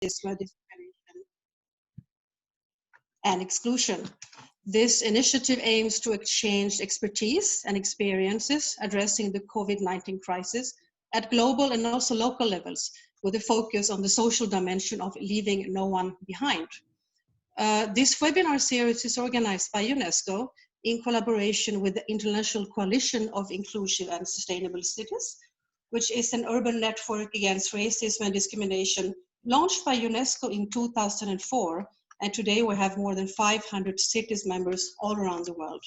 discrimination and exclusion. This initiative aims to exchange expertise and experiences addressing the COVID-19 crisis at global and also local levels, with a focus on the social dimension of leaving no one behind. This webinar series is organized by UNESCO in collaboration with the International Coalition of Inclusive and Sustainable Cities, which is an urban network against racism and discrimination launched by UNESCO in 2004. And today we have more than 500 cities members all around the world.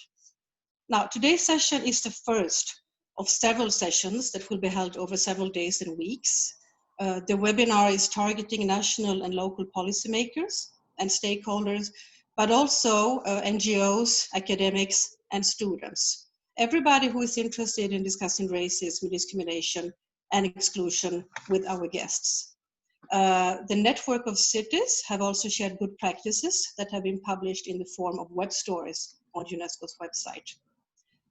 Now, today's session is the first of several sessions that will be held over several days and weeks. The webinar is targeting national and local policymakers and stakeholders, but also NGOs, academics, and students. Everybody who is interested in discussing racism, discrimination, and exclusion with our guests. The network of cities have also shared good practices that have been published in the form of web stories on UNESCO's website.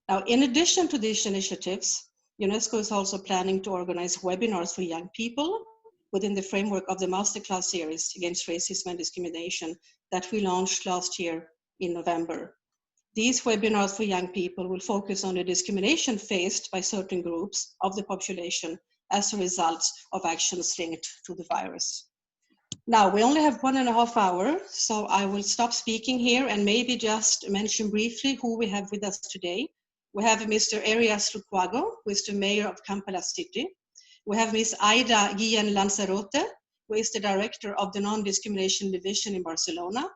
Now, in addition to these initiatives, UNESCO is also planning to organize webinars for young people within the framework of the masterclass series against racism and discrimination that we launched last year in November. These webinars for young people will focus on the discrimination faced by certain groups of the population as a result of actions linked to the virus. Now, we only have 1.5 hours, so I will stop speaking here and maybe just mention briefly who we have with us today. We have Mr. Erias Lukwago, who is the mayor of Kampala City. We have Ms. Aida Guillén Lanzarote, who is the director of the Non-Discrimination Division in Barcelona.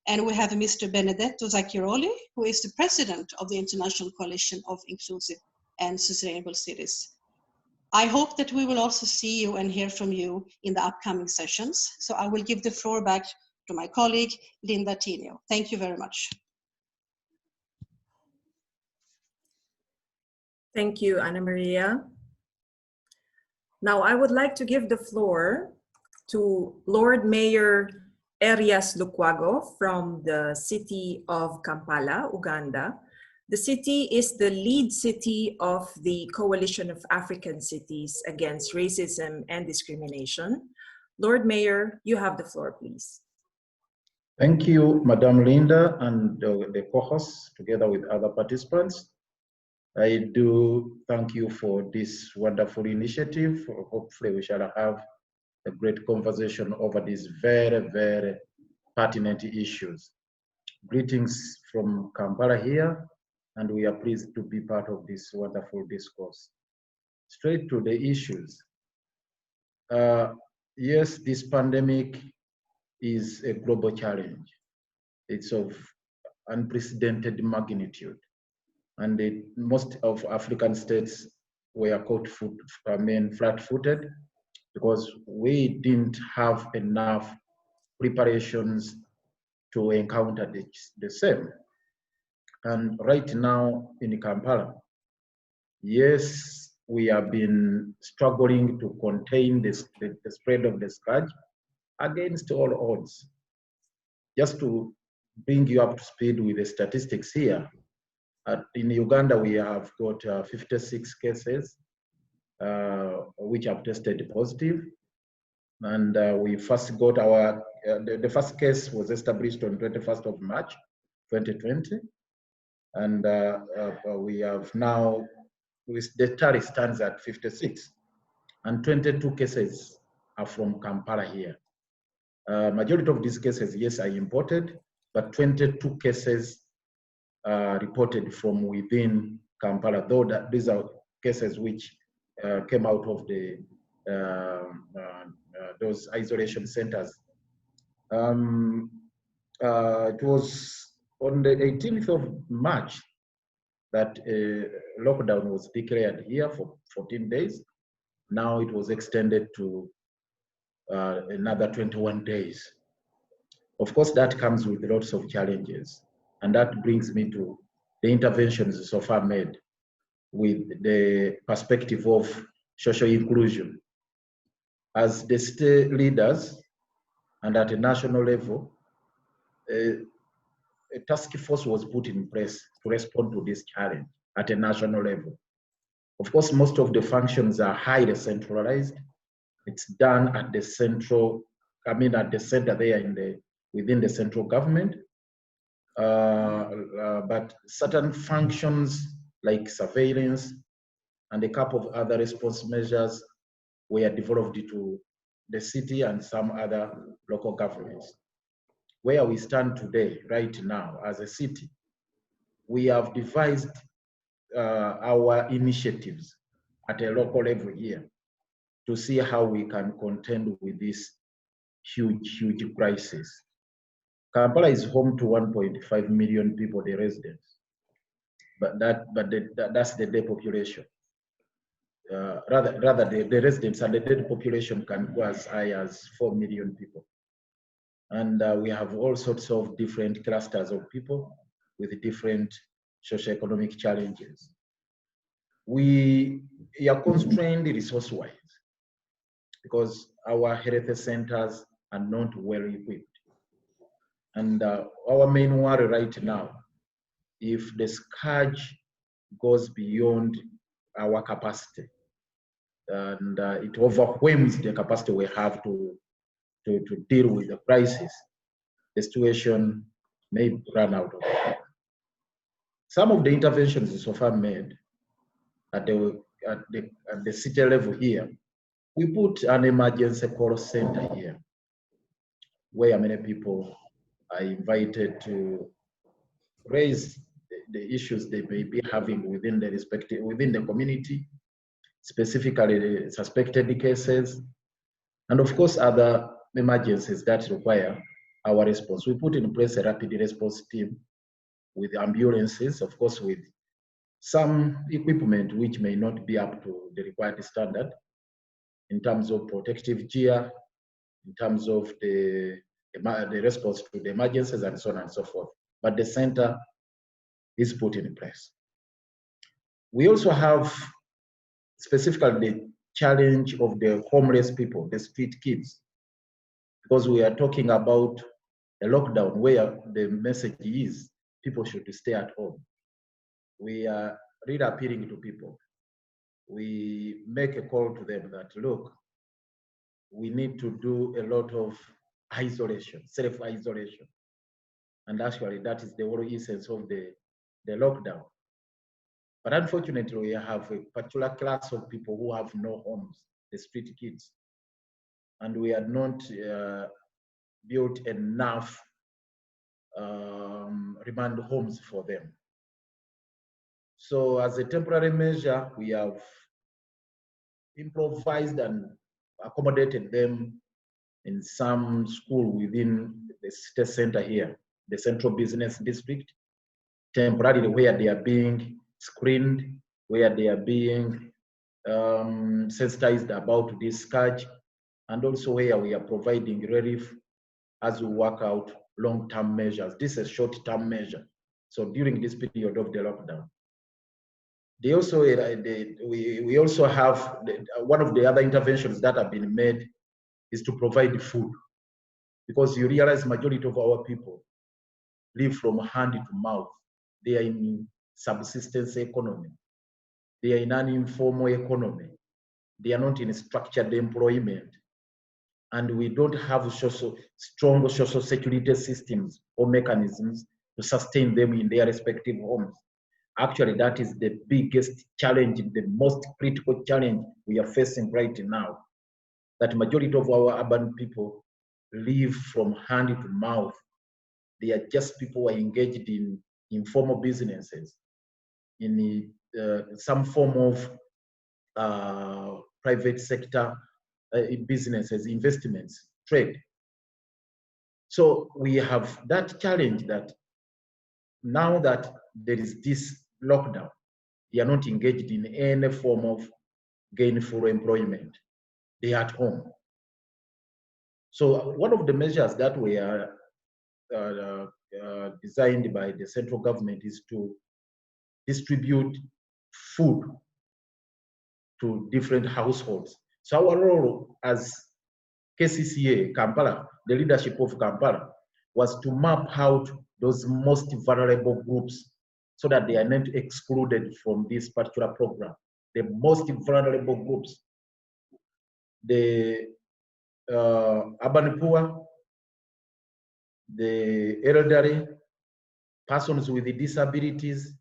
And we have Mr. Benedetto Zacchiroli, who is the president of the International Coalition of Inclusive and Sustainable Cities. I hope that we will also see you and hear from you in the upcoming sessions. So I will give the floor back to my colleague, Linda Tinio. Thank you very much. Thank you, Anna Maria. Now I would like to give the floor to Lord Mayor Erias Lukwago from the city of Kampala, Uganda. The city is the lead city of the Coalition of African Cities Against Racism and Discrimination. Lord Mayor, you have the floor, please. Thank you, Madam Linda, and the co-hosts, together with other participants. I do thank you for this wonderful initiative. Hopefully we shall have a great conversation over these very, very pertinent issues. Greetings from Kampala here, and we are pleased to be part of this wonderful discourse. Straight to the issues. Yes, this pandemic is a global challenge. It's of unprecedented magnitude. And most of African states were caught flat-footed because we didn't have enough preparations to encounter the same. And right now in Kampala, yes, we have been struggling to contain the spread of the scourge against all odds. Just to bring you up to speed with the statistics here, in Uganda, we have got 56 cases which have tested positive. And we first got the first case was established on 21st of March, 2020. And we have now, the tally stands at 56. And 22 cases are from Kampala here. Majority of these cases, yes, are imported, but 22 cases reported from within Kampala, though these are cases which came out of those isolation centers. It was on the 18th of March that a lockdown was declared here for 14 days. Now it was extended to another 21 days. Of course, that comes with lots of challenges. And that brings me to the interventions so far made with the perspective of social inclusion. As the state leaders and at a national level, a task force was put in place to respond to this challenge at a national level. Of course, most of the functions are highly centralized. It's done at the central at the center there within the central government. But certain functions like surveillance and a couple of other response measures were developed to the city and some other local governments. Where we stand today, right now, as a city, we have devised our initiatives at a local level here to see how we can contend with this huge crisis. Kampala is home to 1.5 million people, the residents, but that's the dead population. Rather the residents and the dead population can go as high as 4 million people. And we have all sorts of different clusters of people with different socioeconomic challenges. We are constrained resource-wise because our health centers are not well equipped. And our main worry right now, if the scourge goes beyond our capacity and it overwhelms the capacity we have to deal with the crisis, the situation may run out of control. Some of the interventions so far made at the city level here, we put an emergency call center here where many people are invited to raise the issues they may be having within the community, specifically the suspected cases, and of course other emergencies that require our response. We put in place a rapid response team with ambulances, of course with some equipment which may not be up to the required standard in terms of protective gear, in terms of the response to the emergencies and so on and so forth. But the center is put in place. We also have specifically the challenge of the homeless people, the street kids, because we are talking about a lockdown where the message is people should stay at home. We are really appealing to people. We make a call to them that, look, we need to do a lot of isolation, self-isolation. And actually that is the whole essence of the lockdown. But unfortunately, we have a particular class of people who have no homes, the street kids. And we are not built enough remand homes for them. So as a temporary measure, we have improvised and accommodated them in some school within the city center here, the central business district, temporarily where they are being screened, where they are being sensitized about this scourge, and also where we are providing relief as we work out long-term measures. This is a short-term measure. So during this period of the lockdown, they also, we also have, one of the other interventions that have been made is to provide food. Because you realize majority of our people live from hand to mouth. They are in subsistence economy. They are in an informal economy. They are not in structured employment. And we don't have strong social security systems or mechanisms to sustain them in their respective homes. Actually, that is the biggest challenge, the most critical challenge we are facing right now. That majority of our urban people live from hand to mouth. They are just people who are engaged in informal businesses, in some form of private sector businesses, investments, trade. So we have that challenge that now that there is this lockdown, they are not engaged in any form of gainful employment. They are at home. So one of the measures that we are designed by the central government is to distribute food to different households. So our role as KCCA, Kampala, the leadership of Kampala, was to map out those most vulnerable groups so that they are not excluded from this particular program. The most vulnerable groups, the urban poor, the elderly, persons with disabilities,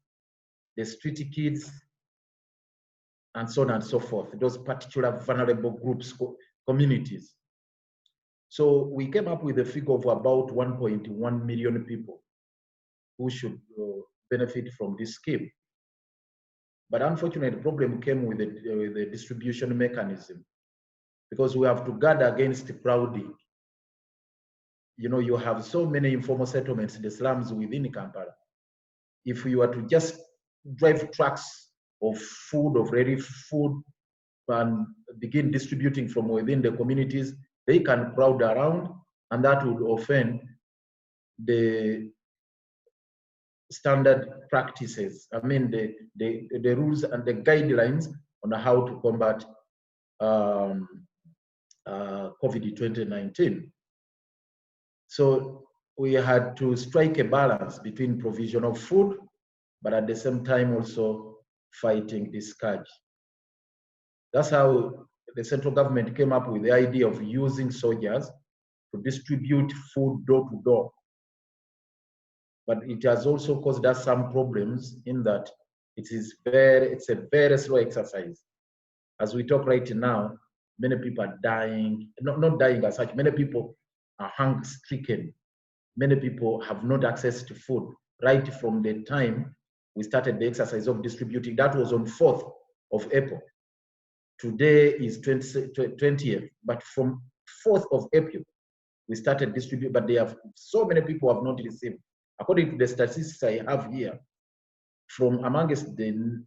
the street kids, and so on and so forth, those particular vulnerable groups, communities. So we came up with a figure of about 1.1 million people who should benefit from this scheme. But unfortunately, the problem came with the distribution mechanism, because we have to guard against crowding. You know, you have so many informal settlements, the slums within Kampala. If you were to just drive trucks of food, of ready food, and begin distributing from within the communities, they can crowd around, and that would offend the standard practices. I mean, the rules and the guidelines on how to combat COVID-19. So we had to strike a balance between provision of food, but at the same time also fighting this scourge. That's how the central government came up with the idea of using soldiers to distribute food door to door. But it has also caused us some problems in that it's a very slow exercise. As we talk right now, many people are dying, not dying as such, many people are hunger-stricken. Many people have not access to food right from the time we started the exercise of distributing. That was on 4th of April. Today is 20th, but from 4th of April, we started distributing, but so many people have not received. According to the statistics I have here, from amongst the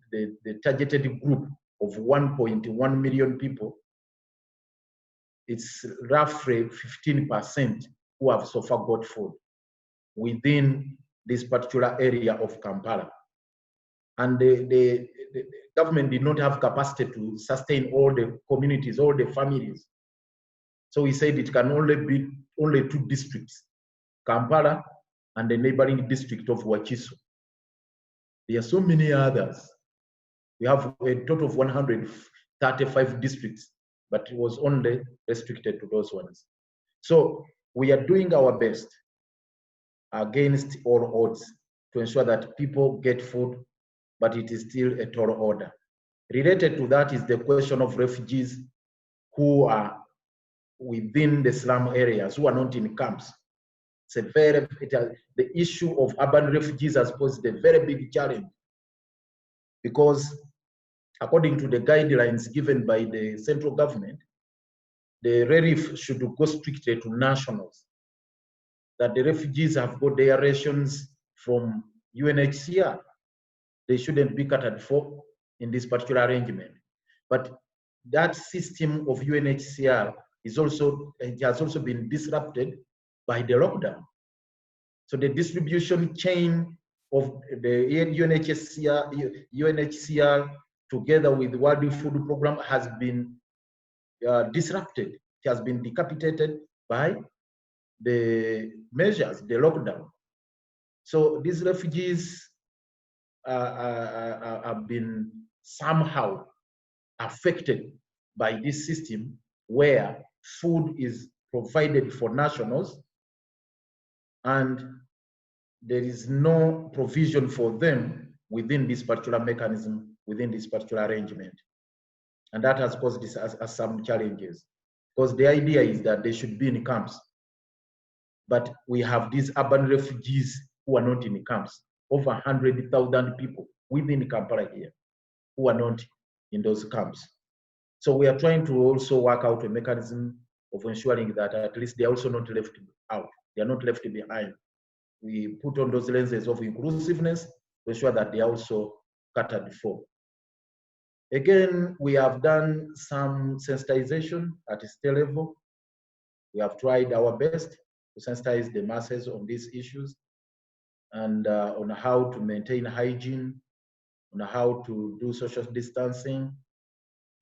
targeted group of 1.1 million people, it's roughly 15% who have so far got food within this particular area of Kampala. And the government did not have capacity to sustain all the communities, all the families. So we said it can only be 2 districts, Kampala and the neighboring district of Wakiso. There are so many others. We have a total of 135 districts, but it was only restricted to those ones. So we are doing our best against all odds to ensure that people get food, but it is still a tall order. Related to that is the question of refugees who are within the slum areas, who are not in camps. The issue of urban refugees has posed a very big challenge, because according to the guidelines given by the central government, the relief should go strictly to nationals, that the refugees have got their rations from UNHCR. They shouldn't be catered for in this particular arrangement. But that system of UNHCR has also been disrupted by the lockdown. So the distribution chain of the UNHCR together with the World Food Program has been disrupted. It has been decapitated by the measures, the lockdown. So these refugees have been somehow affected by this system where food is provided for nationals and there is no provision for them within this particular mechanism, within this particular arrangement. And that has caused this as some challenges, because the idea is that they should be in camps. But we have these urban refugees who are not in camps, over 100,000 people within Kampala here who are not in those camps. So we are trying to also work out a mechanism of ensuring that at least they are also not left out. They are not left behind. We put on those lenses of inclusiveness to ensure that they are also catered for. Again, we have done some sensitization at state level. We have tried our best to sensitize the masses on these issues and on how to maintain hygiene, on how to do social distancing,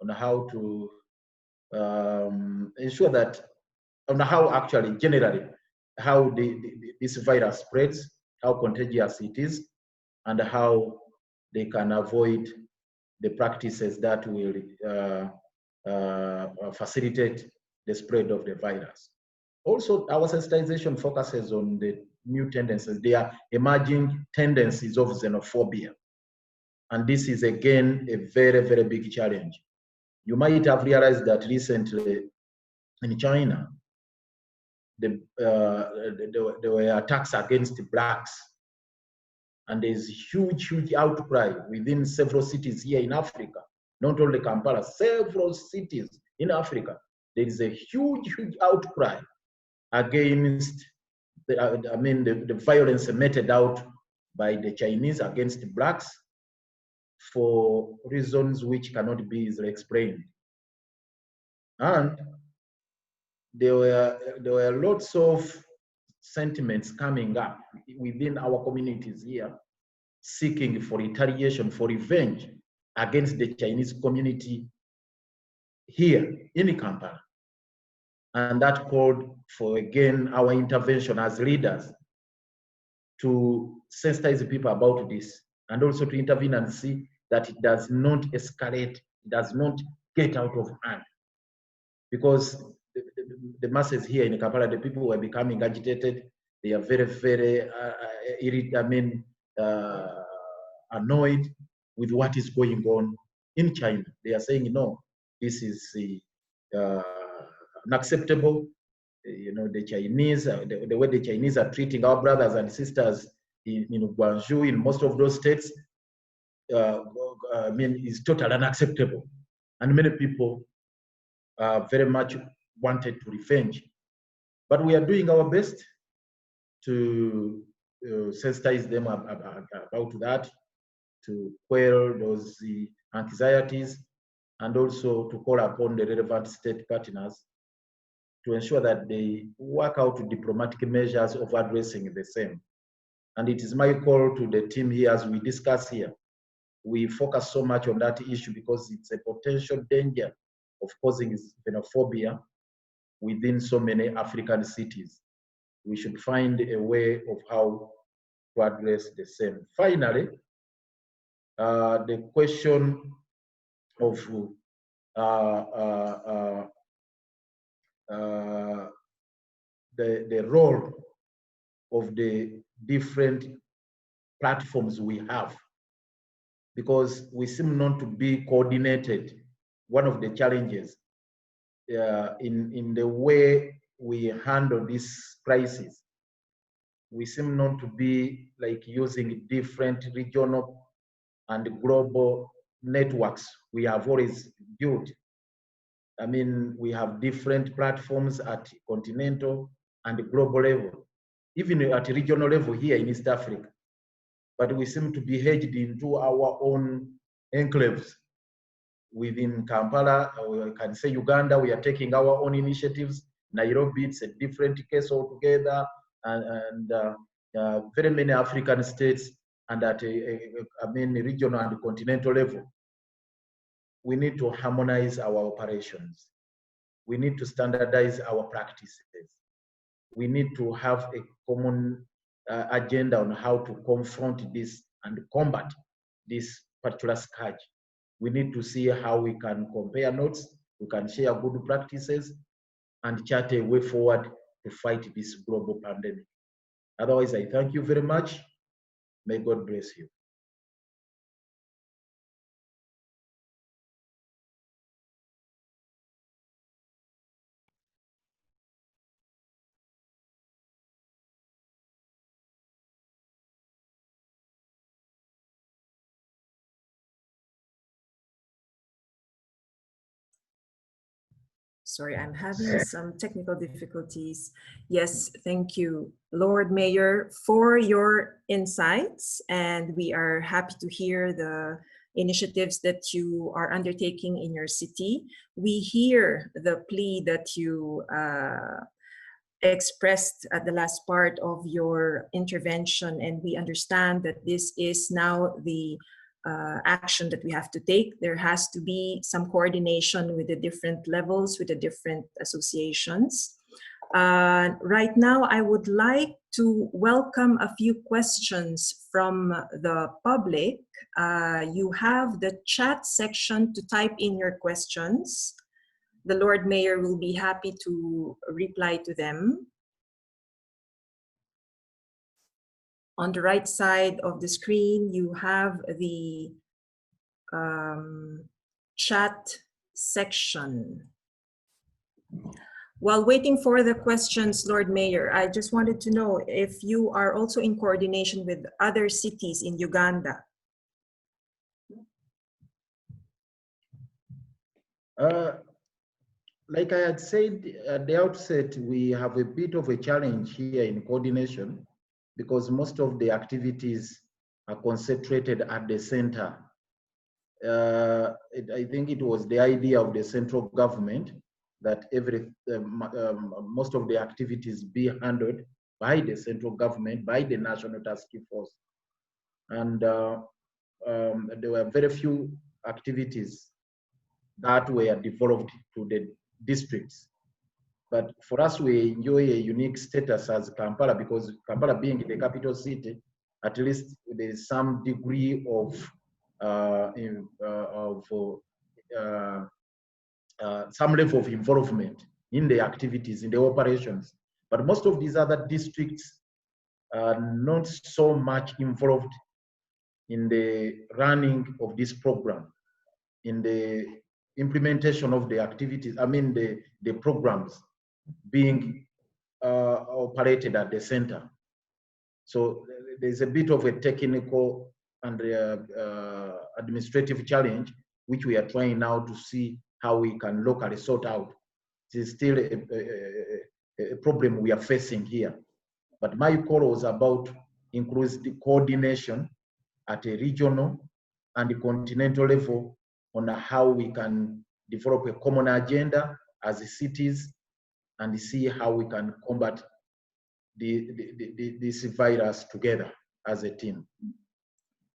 on how to ensure that, on how actually generally, how this virus spreads, how contagious it is, and how they can avoid the practices that will facilitate the spread of the virus. Also, our sensitization focuses on the new tendencies. They are emerging tendencies of xenophobia. And this is, again, a very, very big challenge. You might have realized that recently in China, there were attacks against blacks. And there's huge, huge outcry within several cities here in Africa, not only Kampala, several cities in Africa. There is a huge, huge outcry against the violence meted out by the Chinese against blacks for reasons which cannot be easily explained. And there were lots of sentiments coming up within our communities here, seeking for retaliation, for revenge against the Chinese community here in Kampala. And that called for, again, our intervention as leaders to sensitize people about this, and also to intervene and see that it does not escalate, it does not get out of hand. Because the masses here in Kampala, the people who are becoming agitated, they are very, very annoyed with what is going on in China. They are saying, no, this is unacceptable. You know, the Chinese, the way the Chinese are treating our brothers and sisters in Guangzhou, in most of those states, is totally unacceptable. And many people very much wanted to revenge. But we are doing our best to sensitize them about that, to quell those anxieties, and also to call upon the relevant state partners to ensure that they work out diplomatic measures of addressing the same. And it is my call to the team here as we discuss here. We focus so much on that issue because it's a potential danger of causing xenophobia within so many African cities. We should find a way of how to address the same. Finally, the question of the role of the different platforms we have, because we seem not to be coordinated. One of the challenges in the way we handle this crisis, we seem not to be like using different regional and global networks we have always built. I mean, we have different platforms at continental and global level, even at regional level here in East Africa. But we seem to be hedged into our own enclaves. Within Kampala, or I can say Uganda, we are taking our own initiatives. Nairobi, it's a different case altogether, and very many African states, and at regional and continental level. We need to harmonize our operations. We need to standardize our practices. We need to have a common agenda on how to confront this and combat this particular scourge. We need to see how we can compare notes, we can share good practices, and chart a way forward to fight this global pandemic. Otherwise, I thank you very much. May God bless you. Sorry, I'm having some technical difficulties. Yes, thank you, Lord Mayor, for your insights. And we are happy to hear the initiatives that you are undertaking in your city. We hear the plea that you expressed at the last part of your intervention, and we understand that this is now the action that we have to take. There has to be some coordination with the different levels, with the different associations. Right now, I would like to welcome a few questions from the public. You have the chat section to type in your questions. the Lord Mayor will be happy to reply to them. On the right side of the screen, you have the chat section. While waiting for the questions, Lord Mayor, I just wanted to know if you are also in coordination with other cities in Uganda. Like I had said at the outset, we have a bit of a challenge here in coordination because most of the activities are concentrated at the center. I think it was the idea of the central government that most of the activities be handled by the central government, by the National Task Force. And there were very few activities that were developed to the districts. But for us, we enjoy a unique status as Kampala because Kampala being the capital city, at least there is some degree of some level of involvement in the activities, in the operations. But most of these other districts are not so much involved in the running of this program, in the implementation of the activities, I mean the programs being operated at the center. So there's a bit of a technical and administrative challenge, which we are trying now to see how we can locally sort out. It is still a problem we are facing here. But my call was about increased coordination at a regional and a continental level on how we can develop a common agenda as cities and see how we can combat this virus together as a team.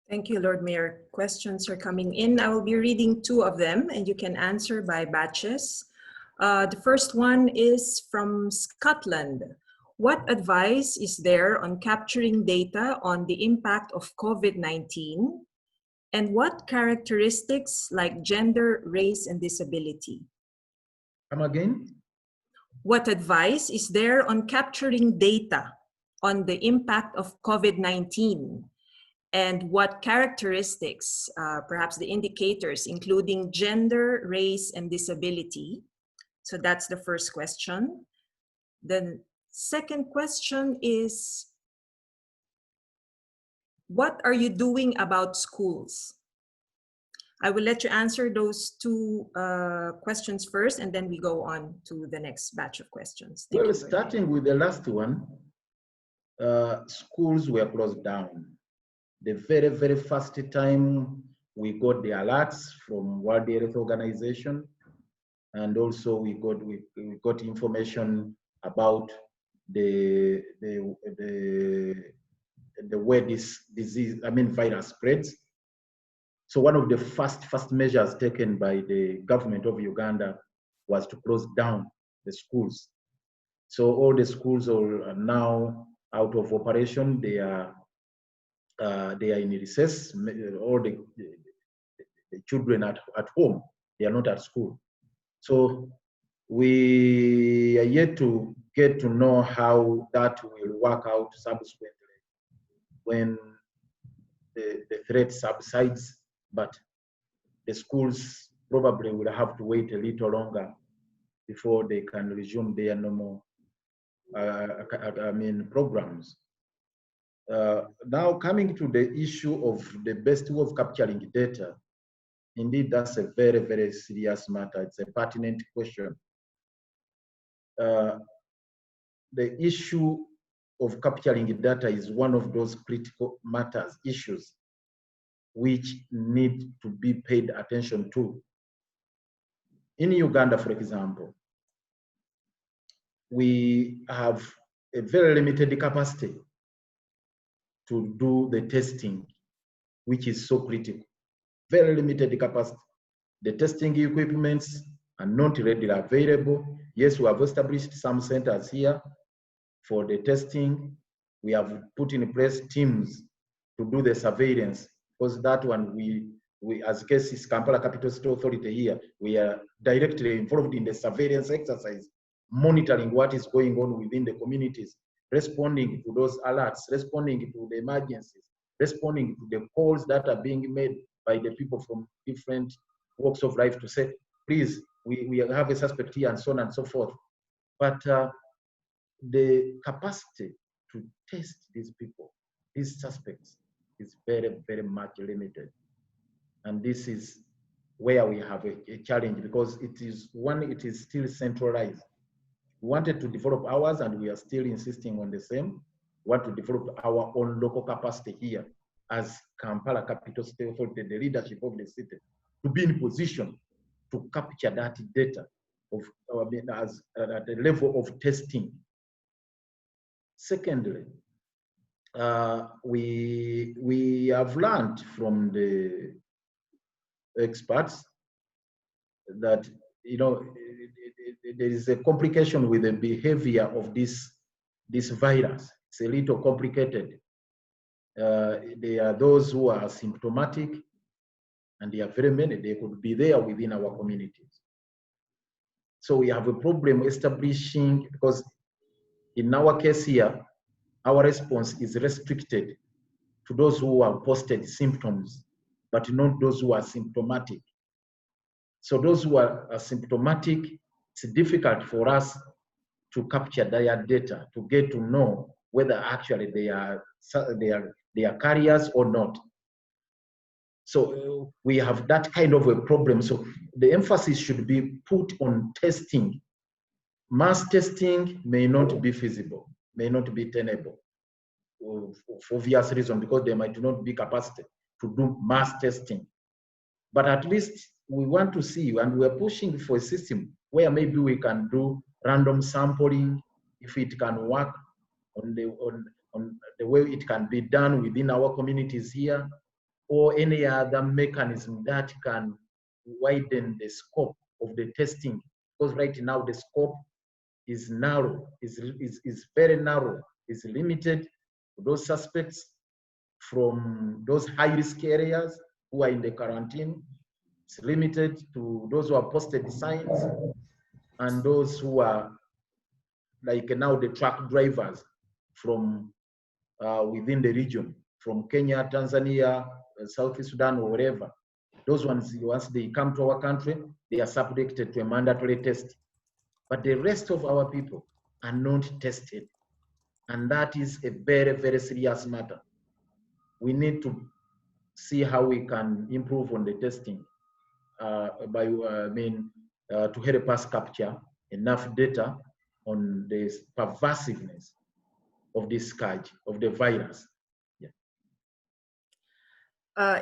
Thank you, Lord Mayor. Questions are coming in. I will be reading two of them and you can answer by batches. The first one is from Scotland. What advice is there on capturing data on the impact of COVID-19? And what characteristics like gender, race, and disability? Come again? What advice is there on capturing data on the impact of COVID-19? And what characteristics, perhaps the indicators, including gender, race, and disability? So that's the first question. The second question is, what are you doing about schools? I will let you answer those two questions first, and then we go on to the next batch of questions. Well, starting with the last one, schools were closed down. The very, very first time we got the alerts from World Health Organization, and also we got information about the way this disease, virus spreads. So one of the first measures taken by the government of Uganda was to close down the schools. So all the schools are now out of operation. They are in recess. All the children at home, they are not at school. So we are yet to get to know how that will work out subsequently when the threat subsides, but the schools probably will have to wait a little longer before they can resume their normal programs. Now coming to the issue of the best way of capturing data, indeed that's a very, very serious matter. It's a pertinent question. The issue of capturing data is one of those critical issues which need to be paid attention to. In Uganda, for example, we have a very limited capacity to do the testing, which is so critical. Very limited capacity. The testing equipments are not readily available. Yes, we have established some centers here for the testing. We have put in place teams to do the surveillance, because that one we We, as cases, Kampala Capital City Authority here, we are directly involved in the surveillance exercise, monitoring what is going on within the communities, responding to those alerts, responding to the emergencies, responding to the calls that are being made by the people from different walks of life to say, please, we have a suspect here and so on and so forth. But the capacity to test these people, these suspects, is very, very much limited. And this is where we have a challenge, because it is still centralized. We wanted to develop ours, and we are still insisting on the same. We want to develop our own local capacity here as Kampala Capital City Authority, the leadership of the city, to be in position to capture that data of, at the level of testing. Secondly, we have learned from the experts that, you know, there is a complication with the behavior of this virus. It's a little complicated. There are those who are symptomatic, and there are very many. They could be there within our communities. So we have a problem establishing, because in our case here, our response is restricted to those who have posted symptoms, but not those who are symptomatic. So those who are asymptomatic, it's difficult for us to capture their data, to get to know whether actually they are carriers or not. So we have that kind of a problem. So the emphasis should be put on testing. Mass testing may not be feasible, may not be tenable, for obvious reasons, because there might not be capacity to do mass testing. But at least we want to see, and we're pushing for a system where maybe we can do random sampling, if it can work on the way it can be done within our communities here, or any other mechanism that can widen the scope of the testing. Because right now the scope is narrow, is very narrow, is limited to those suspects from those high-risk areas who are in the quarantine. It's limited to those who have posted signs, and those who are, like now, the truck drivers from within the region, from Kenya, Tanzania, South Sudan, or wherever. Those ones, once they come to our country, they are subjected to a mandatory test. But the rest of our people are not tested. And that is a very, very serious matter. We need to see how we can improve on the testing to help us capture enough data on the pervasiveness of this scourge, of the virus.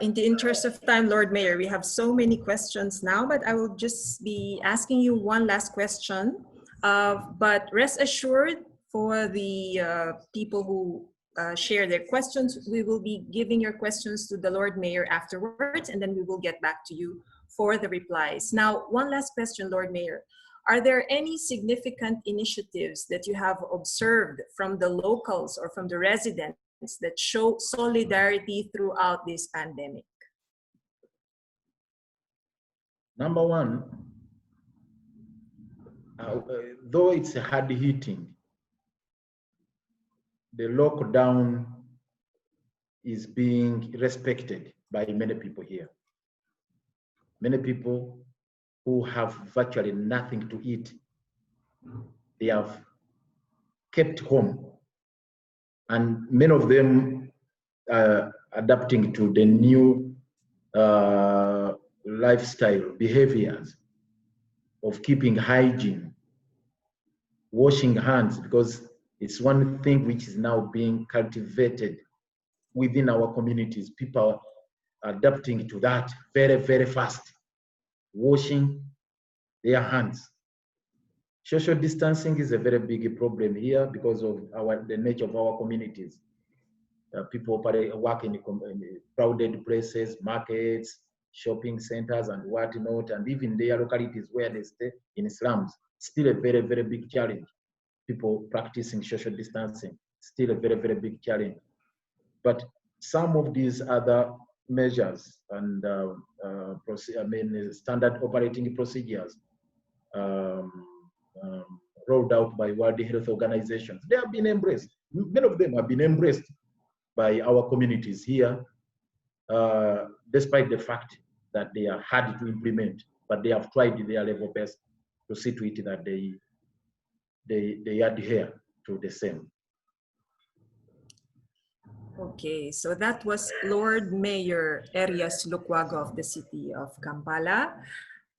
In the interest of time, Lord Mayor, we have so many questions now, but I will just be asking you one last question. But rest assured, for the people who share their questions, we will be giving your questions to the Lord Mayor afterwards, and then we will get back to you for the replies. Now, one last question, Lord Mayor. Are there any significant initiatives that you have observed from the locals or from the residents that show solidarity throughout this pandemic? Number one, though it's hard hitting, the lockdown is being respected by many people here. Many people who have virtually nothing to eat, they have kept home. And many of them are adapting to the new lifestyle behaviors of keeping hygiene, washing hands, because it's one thing which is now being cultivated within our communities. People are adapting to that very, very fast, washing their hands. Social distancing is a very big problem here because of the nature of our communities. People work in crowded places, markets, shopping centers, and whatnot, and even their localities where they stay in slums. Still a very, very big challenge. People practicing social distancing, still a very, very big challenge. But some of these other measures and standard operating procedures rolled out by World Health Organizations. They have been embraced. Many of them have been embraced by our communities here, despite the fact that they are hard to implement, but they have tried their level best to see to it that they adhere to the same. Okay, so that was Lord Mayor Erias Lukwago of the city of Kampala.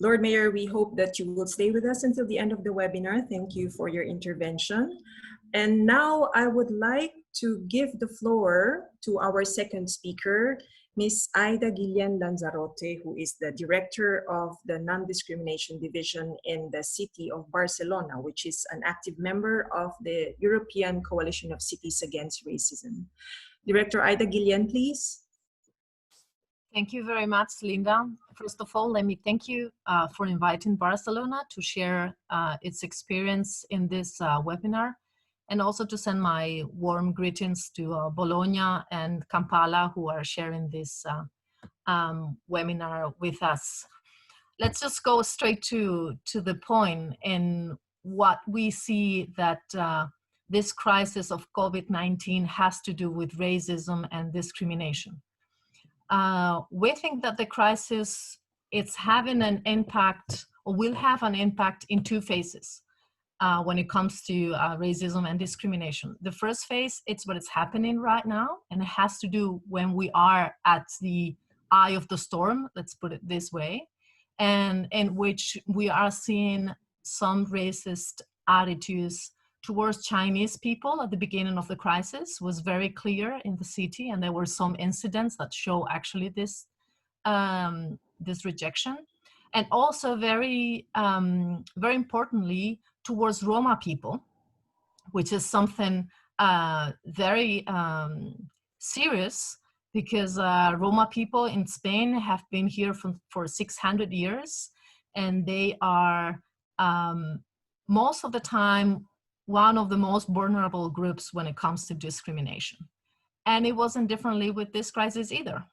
Lord Mayor, we hope that you will stay with us until the end of the webinar. Thank you for your intervention. And now I would like to give the floor to our second speaker, Ms. Aida Guillén Lanzarote, who is the Director of the Non-Discrimination Division in the city of Barcelona, which is an active member of the European Coalition of Cities Against Racism. Director Aida Guillén, please. Thank you very much, Linda. First of all, let me thank you for inviting Barcelona to share its experience in this webinar, and also to send my warm greetings to Bologna and Kampala, who are sharing this webinar with us. Let's just go straight to the point in what we see that this crisis of COVID-19 has to do with racism and discrimination. We think that the crisis, it's having an impact, or will have an impact in two phases when it comes to racism and discrimination. The first phase, it's what is happening right now, and it has to do when we are at the eye of the storm, let's put it this way, and in which we are seeing some racist attitudes towards Chinese people at the beginning of the crisis was very clear in the city, and there were some incidents that show actually this this rejection, and also very very importantly towards Roma people, which is something very serious, because Roma people in Spain have been here for 600 years, and they are most of the time one of the most vulnerable groups when it comes to discrimination. And it wasn't differently with this crisis either.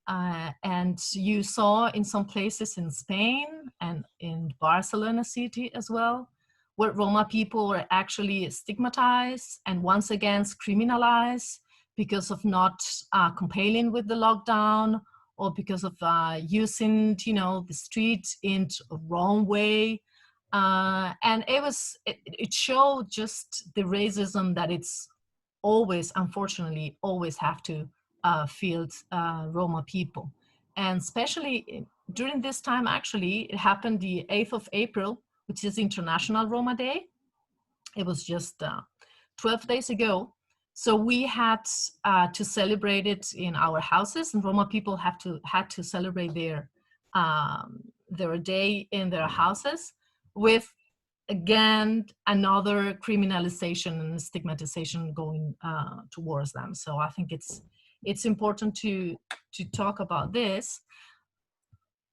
And you saw in some places in Spain and in Barcelona city as well, where Roma people were actually stigmatized and once again criminalized because of not complying with the lockdown, or because of using, the street in a wrong way. And it showed just the racism that it's always, unfortunately, always have to feel Roma people. And especially during this time, actually, it happened the 8th of April, which is International Roma Day. It was just 12 days ago. So we had to celebrate it in our houses, and Roma people had to celebrate their day in their houses, with again another criminalization and stigmatization going towards them. So I think it's important to talk about this.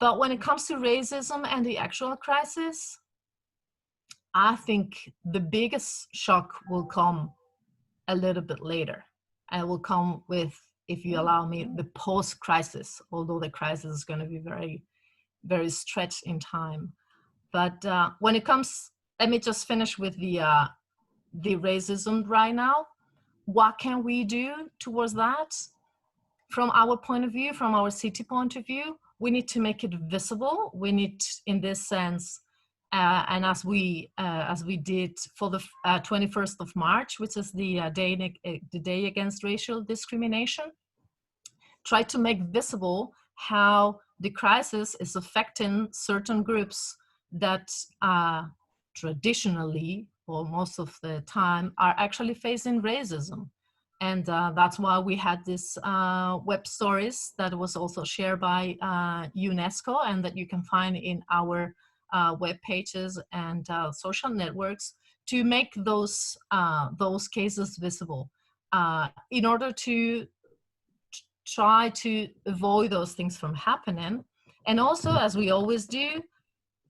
But when it comes to racism and the actual crisis, I think the biggest shock will come a little bit later. And will come with, if you allow me, the post-crisis, although the crisis is going to be very, very stretched in time. But when it comes, let me just finish with the racism right now. What can we do towards that? From our point of view, from our city point of view, we need to make it visible. We need, in this sense, and as we did for the 21st of March, which is the day against racial discrimination, try to make visible how the crisis is affecting certain groups that traditionally, or most of the time, are actually facing racism. And that's why we had this web stories that was also shared by UNESCO, and that you can find in our web pages and social networks, to make those cases visible in order to try to avoid those things from happening. And also, as we always do,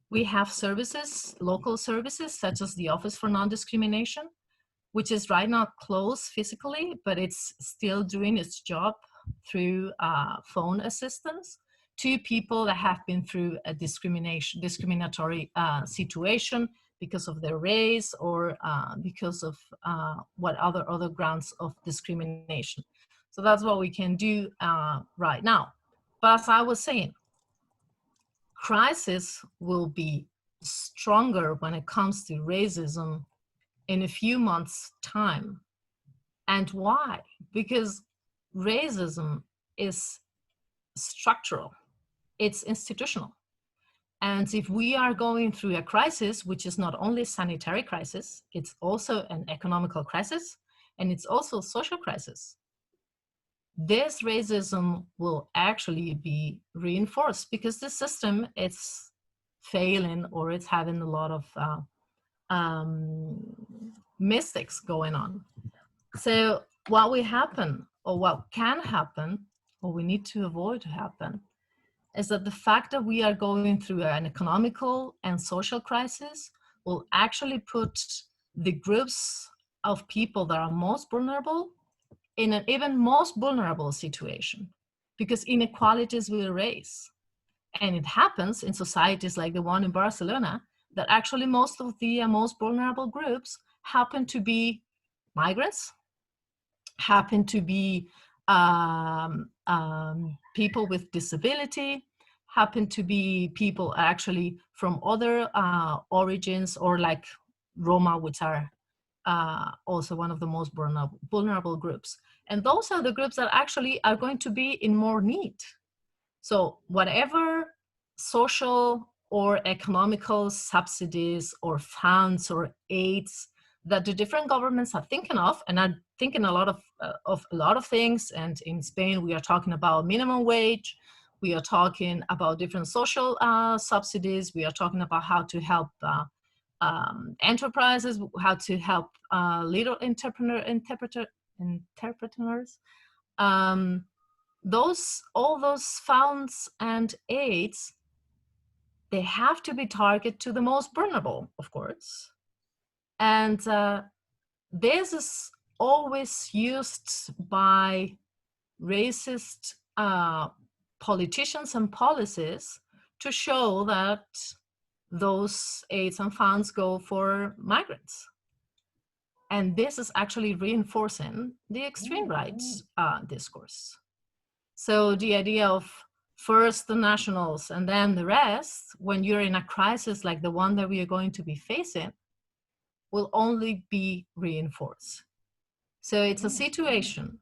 we have services, local services, such as the Office for Non-Discrimination, which is right now closed physically, but it's still doing its job through phone assistance to people that have been through a discriminatory situation because of their race or because of what other grounds of discrimination. So that's what we can do right now. But as I was saying, crisis will be stronger when it comes to racism in a few months' time. And why? Because racism is structural, it's institutional. And if we are going through a crisis, which is not only a sanitary crisis, it's also an economical crisis, and it's also a social crisis, this racism will actually be reinforced because the system is failing or it's having a lot of mistakes going on. So what will happen, or what can happen, or we need to avoid to happen, is that the fact that we are going through an economical and social crisis will actually put the groups of people that are most vulnerable in an even most vulnerable situation, because inequalities will rise. And it happens in societies like the one in Barcelona, that actually most of the most vulnerable groups happen to be migrants, happen to be people with disability, happen to be people actually from other origins, or like Roma, which are also one of the most vulnerable groups. And those are the groups that actually are going to be in more need. So whatever social or economical subsidies or funds or aids that the different governments are thinking of, and are thinking a lot of a lot of things. And in Spain, we are talking about minimum wage. We are talking about different social subsidies. We are talking about how to help enterprises, how to help little entrepreneurs. All those funds and aids, they have to be targeted to the most vulnerable, of course. And this is always used by racist politicians and policies to show that those aids and funds go for migrants. And this is actually reinforcing the extreme rights discourse. So the idea of first the nationals and then the rest, when you're in a crisis like the one that we are going to be facing, will only be reinforced. So it's a situation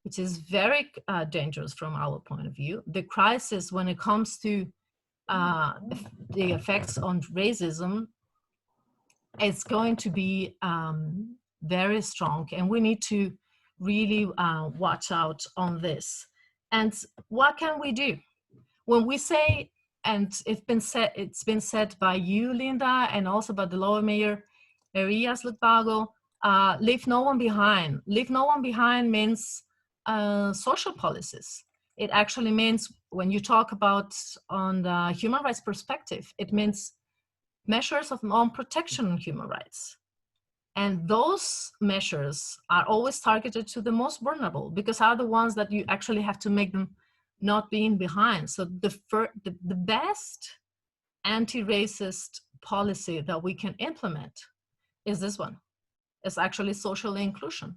which is very dangerous from our point of view. The crisis when it comes to the effects on racism, it's going to be very strong, and we need to really watch out on this. And what can we do? When we say, and it's been said by you, Linda, and also by the lower mayor, Erias Lukwago, leave no one behind. Leave no one behind means social policies. It actually means, when you talk about on the human rights perspective, it means measures of non-protection on human rights. And those measures are always targeted to the most vulnerable, because are the ones that you actually have to make them not being behind. So the best anti-racist policy that we can implement is this one. It's actually social inclusion.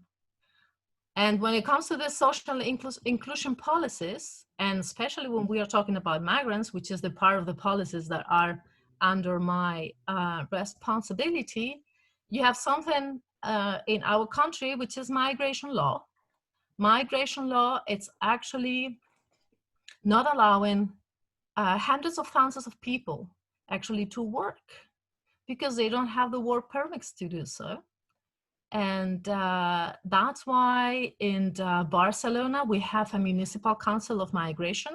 And when it comes to the social inclusion policies, and especially when we are talking about migrants, which is the part of the policies that are under my responsibility, you have something in our country, which is migration law. Migration law, it's actually not allowing hundreds of thousands of people actually to work because they don't have the work permits to do so. And that's why in Barcelona, we have a municipal council of migration,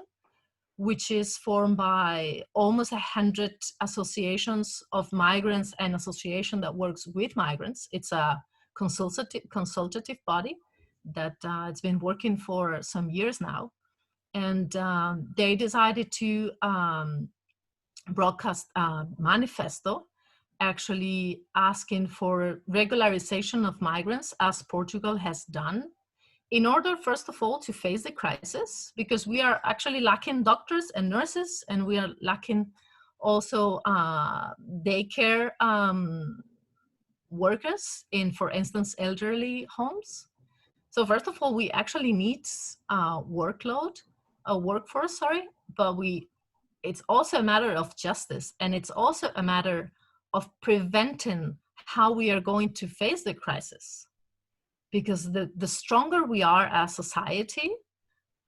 which is formed by almost 100 associations of migrants and association that works with migrants. It's a consultative body that it's been working for some years now. And they decided to broadcast a manifesto actually asking for regularization of migrants, as Portugal has done in order, first of all, to face the crisis, because we are actually lacking doctors and nurses, and we are lacking also daycare workers in, for instance, elderly homes. So first of all, we actually need a workforce, but it's also a matter of justice, and it's also a matter of preventing how we are going to face the crisis. Because the stronger we are as society,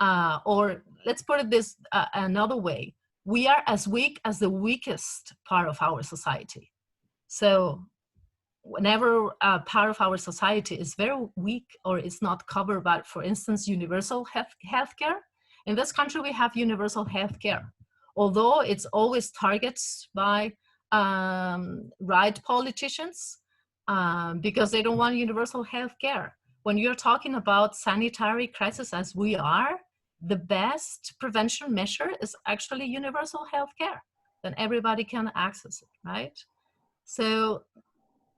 or let's put it this another way, we are as weak as the weakest part of our society. So whenever a part of our society is very weak or is not covered by, for instance, universal healthcare, in this country we have universal healthcare, although it's always targets by right politicians, because they don't want universal health care. When you're talking about sanitary crisis as we are, the best prevention measure is actually universal health care. Then everybody can access it, right? So,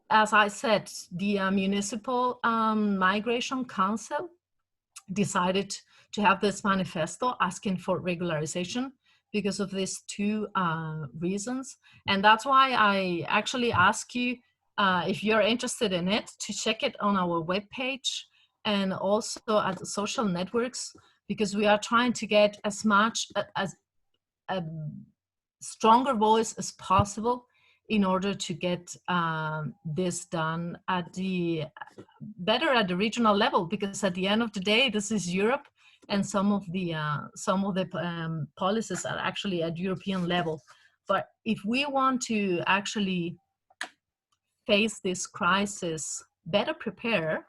as I said, the Municipal Migration Council decided to have this manifesto asking for regularization because of these two reasons. And that's why I actually ask you, if you're interested in it, to check it on our webpage and also at the social networks, because we are trying to get as much as a stronger voice as possible in order to get this done at the regional level, because at the end of the day, this is Europe, and some of the policies are actually at European level. But if we want to actually face this crisis better prepare,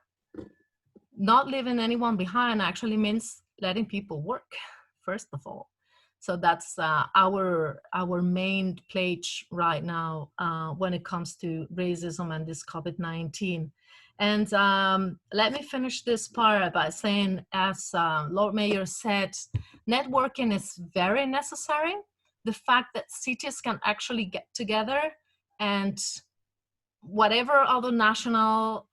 not leaving anyone behind actually means letting people work, first of all. So that's our main pledge right now when it comes to racism and this COVID-19. And let me finish this part by saying, as Lord Mayor said, networking is very necessary. The fact that cities can actually get together and whatever other national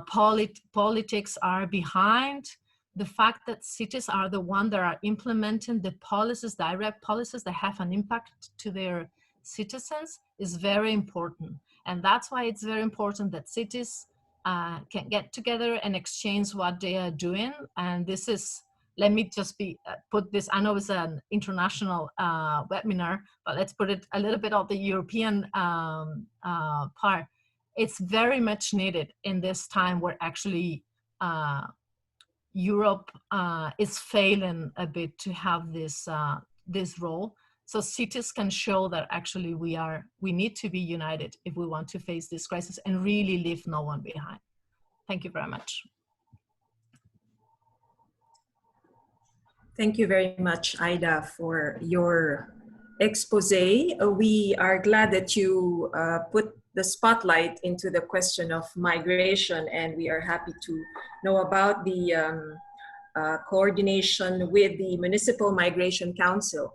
politics are behind, the fact that cities are the ones that are implementing the policies, direct policies that have an impact to their citizens is very important. And that's why it's very important that cities can get together and exchange what they are doing. And this is, let me just put this, I know it's an international webinar, but let's put it a little bit of the European part. It's very much needed in this time where actually Europe is failing a bit to have this role. So cities can show that actually we need to be united if we want to face this crisis and really leave no one behind. Thank you very much. Thank you very much, Aida, for your expose. We are glad that you put the spotlight into the question of migration, and we are happy to know about the coordination with the Municipal Migration Council.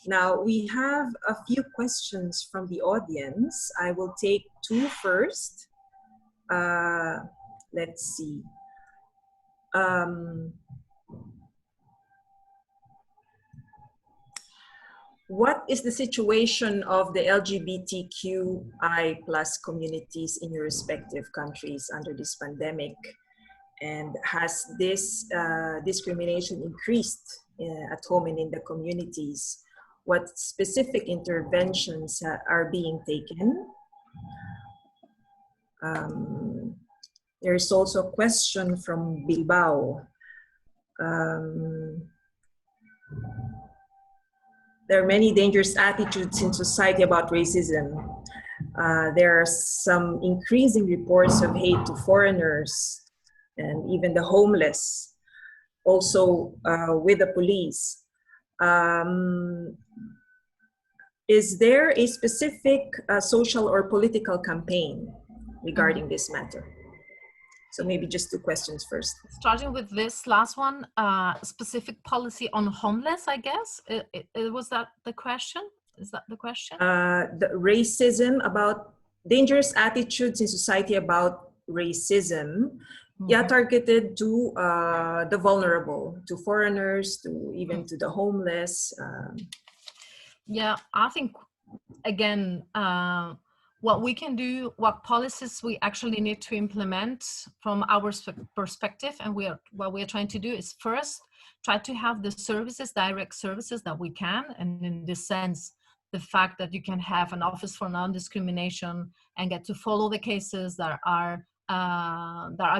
Now, we have a few questions from the audience. I will take two first. Let's see. What is the situation of the LGBTQI+ communities in your respective countries under this pandemic? And has this discrimination increased at home and in the communities? What specific interventions are being taken? There's also a question from Bilbao. There are many dangerous attitudes in society about racism. There are some increasing reports of hate to foreigners and even the homeless, also with the police. Is there a specific social or political campaign regarding this matter? So maybe just two questions first. Starting with this last one, specific policy on homeless, I guess. Was that the question? Is that the question? The racism, about dangerous attitudes in society about racism, Yeah, targeted to the vulnerable, to foreigners, to even to the homeless. Yeah, I think again, what we can do, what policies we actually need to implement from our perspective, and what we are trying to do is first try to have the services, direct services that we can, and in this sense, the fact that you can have an office for non-discrimination and get to follow the cases that are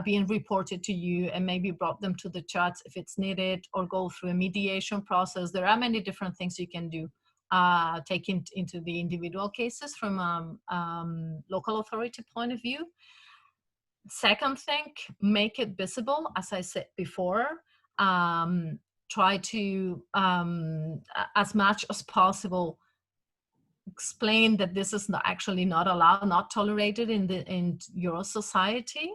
being reported to you, and maybe brought them to the judge if it's needed, or go through a mediation process. There are many different things you can do. Taking into the individual cases from local authority point of view. Second thing, make it visible, as I said before. Try to, as much as possible, explain that this is actually not allowed, not tolerated in your society.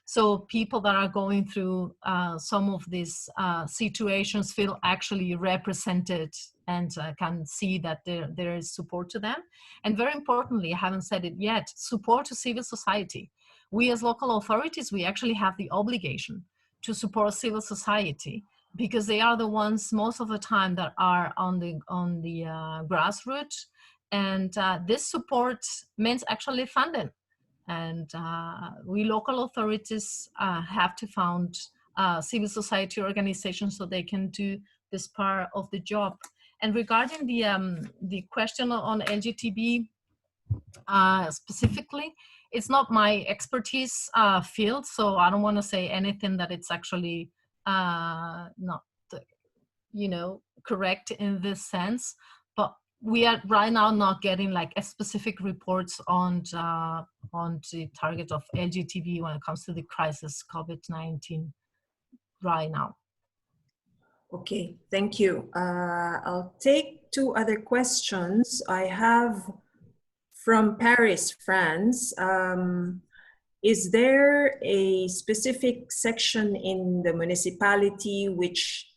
So people that are going through some of these situations feel actually represented and can see that there is support to them. And very importantly, I haven't said it yet, support to civil society. We as local authorities, we actually have the obligation to support civil society, because they are the ones most of the time that are on the grassroots. And this support means actually funding. And we local authorities have to found civil society organizations so they can do this part of the job. And regarding the question on LGTB specifically, it's not my expertise field, so I don't want to say anything that it's actually not, correct in this sense. But we are right now not getting like a specific reports on the target of LGTB when it comes to the crisis COVID-19 right now. Okay, thank you. I'll take two other questions. I have from Paris, France. Is there a specific section in the municipality which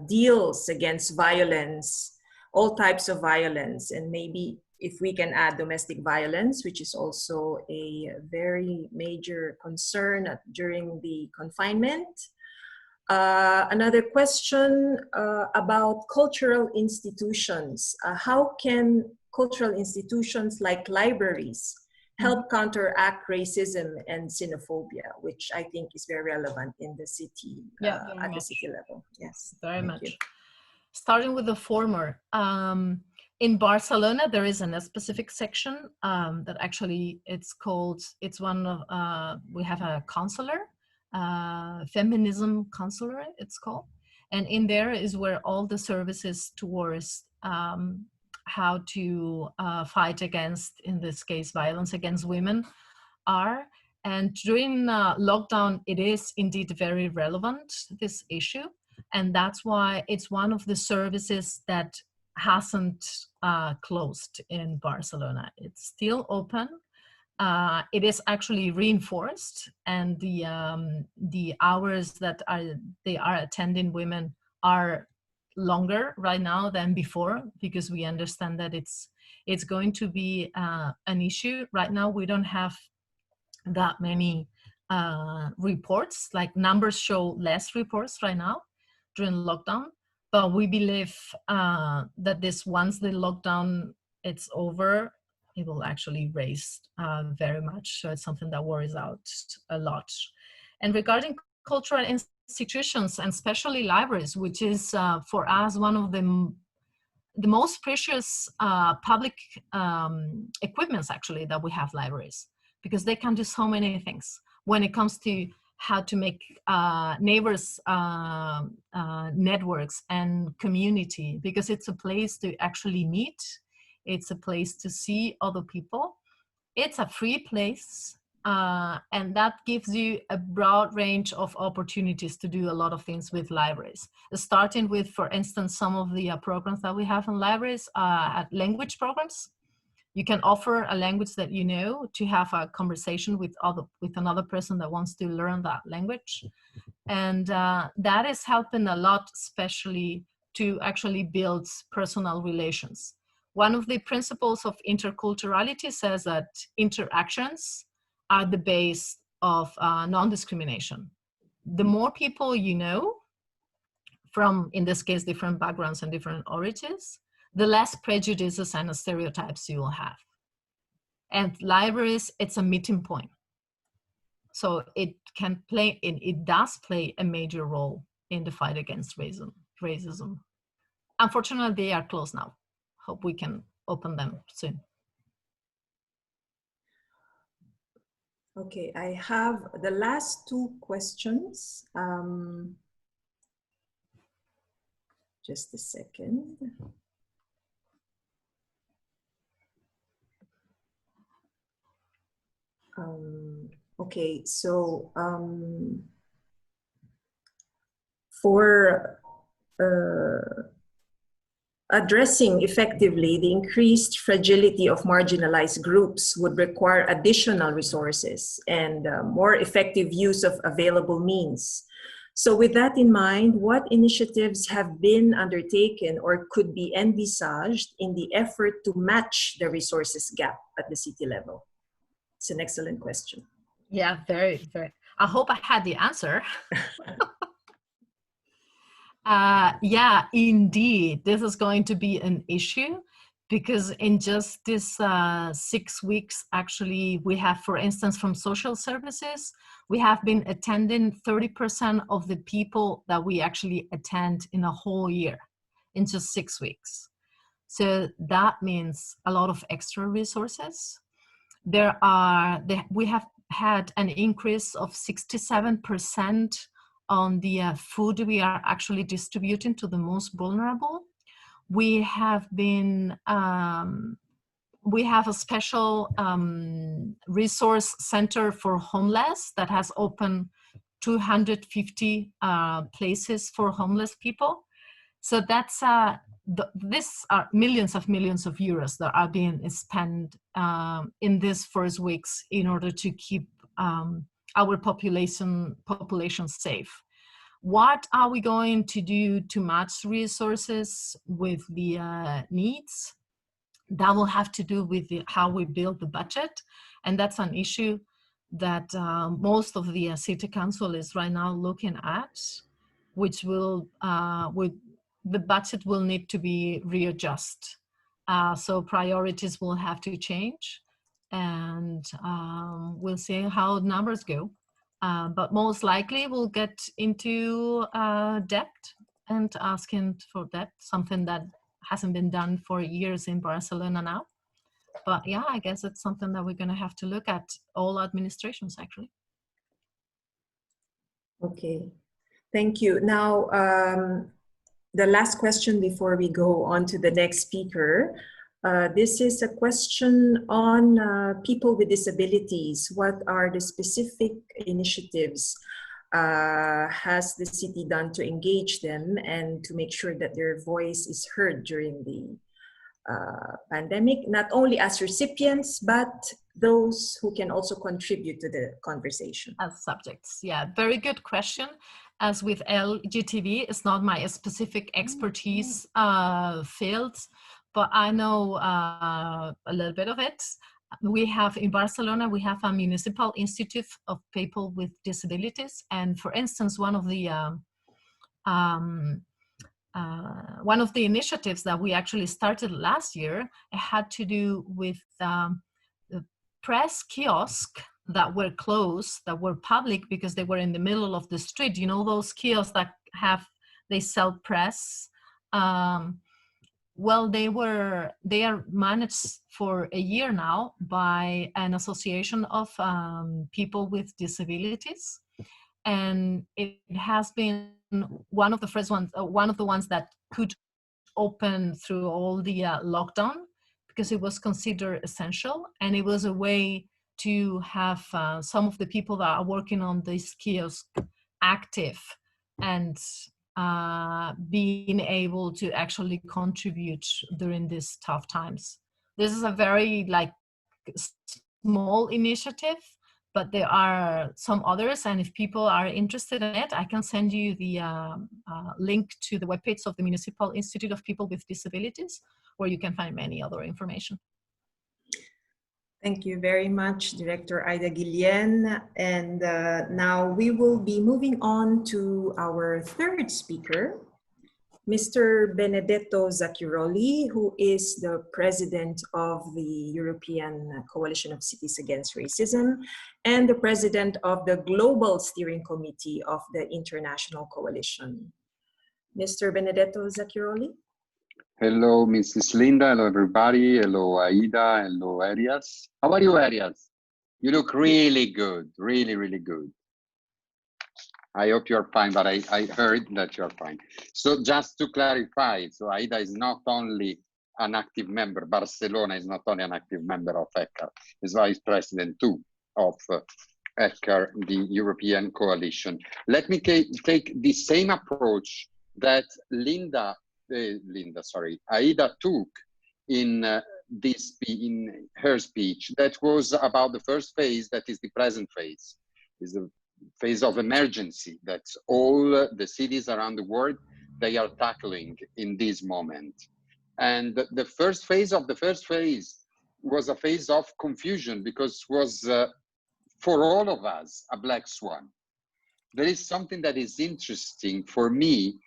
deals against violence, all types of violence, and maybe if we can add domestic violence, which is also a very major concern during the confinement? Another question about cultural institutions. How can cultural institutions like libraries help counteract racism and xenophobia, which I think is very relevant in the city, at the city level? Yes, very much. Starting with the former, in Barcelona, there is a specific section that actually it's one of, we have a counselor, feminism counselor, it's called. And in there is where all the services towards how to fight against, in this case, violence against women are. And during lockdown, it is indeed very relevant, this issue. And that's why it's one of the services that hasn't closed in Barcelona. It's still open. It is actually reinforced, and the hours that they are attending women are longer right now than before, because we understand that it's going to be an issue. Right now, we don't have that many reports, like numbers show less reports right now during lockdown, but we believe that once the lockdown it's over, it will actually raise very much. So it's something that worries out a lot. And regarding cultural institutions, and especially libraries, which is for us one of the most precious public equipments actually that we have, libraries, because they can do so many things when it comes to how to make neighbors networks and community, because it's a place to actually meet. It's a place to see other people. It's a free place. And that gives you a broad range of opportunities to do a lot of things with libraries. Starting with, for instance, some of the programs that we have in libraries, language programs. You can offer a language that you know to have a conversation with another person that wants to learn that language. And that is helping a lot, especially to actually build personal relations. One of the principles of interculturality says that interactions are the base of non-discrimination. the more people you know from, in this case, different backgrounds and different origins, the less prejudices and stereotypes you will have. And libraries, it's a meeting point. So it can play, it does play a major role in the fight against racism. Unfortunately, they are closed now. Hope we can open them soon. Okay, I have the last two questions. Just a second. Okay, so for addressing effectively the increased fragility of marginalized groups would require additional resources and more effective use of available means. So with that in mind, what initiatives have been undertaken or could be envisaged in the effort to match the resources gap at the city level? It's an excellent question. Yeah, very, very. I hope I had the answer. Yeah, indeed, this is going to be an issue because in just this 6 weeks, actually, we have, for instance, from social services, we have been attending 30% of the people that we actually attend in a whole year in just 6 weeks. So that means a lot of extra resources. We have had an increase of 67% on the food we are actually distributing to the most vulnerable. We have been, we have a special resource center for homeless that has opened 250 places for homeless people. So that's, these are millions of euros that are being spent in these first weeks in order to keep our population safe. What are we going to do to match resources with the needs? That will have to do with how we build the budget. And that's an issue that most of the city council is right now looking at, which will, the budget will need to be readjusted. So priorities will have to change, and we'll see how numbers go. But most likely we'll get into debt and asking for debt, something that hasn't been done for years in Barcelona now. But yeah, I guess it's something that we're going to have to look at, all administrations actually. Okay, thank you. Now, the last question before we go on to the next speaker. This is a question on people with disabilities. What are the specific initiatives has the city done to engage them and to make sure that their voice is heard during the pandemic, not only as recipients, but those who can also contribute to the conversation? As subjects, yeah, very good question. As with LGTB, it's not my specific expertise field, but I know a little bit of it. We have in Barcelona, we have a municipal institute of people with disabilities. And for instance, one of the initiatives that we actually started last year had to do with the press kiosk that were closed, that were public because they were in the middle of the street. You know, those kiosks that they sell press. Well, they are managed for a year now by an association of people with disabilities. And it has been one of the first ones, one of the ones that could open through all the lockdown, because it was considered essential. And it was a way to have some of the people that are working on this kiosk active and being able to actually contribute during these tough times. This is a very small initiative, but there are some others, and if people are interested in it, I can send you the link to the webpage of the Municipal Institute of People with Disabilities, where you can find many other information. Thank you very much, Director Aida Guillén. And now we will be moving on to our third speaker, Mr. Benedetto Zacchiroli, who is the president of the European Coalition of Cities Against Racism and the president of the Global Steering Committee of the International Coalition. Mr. Benedetto Zacchiroli. Hello, Mrs. Linda. Hello, everybody. Hello, Aida. Hello, Arias. How are you, Arias? You look really good, really, really good. I hope you're fine, but I heard that you're fine. So just to clarify, so Aida is not only an active member, Barcelona is not only an active member of ECCAR, is vice president too of ECCAR, the European Coalition. Let me take the same approach that Aida took in her speech. That was about the first phase, that is the present phase, is the phase of emergency that all the cities around the world, they are tackling in this moment. And the first phase was a phase of confusion, because it was for all of us a black swan. There is something that is interesting for me,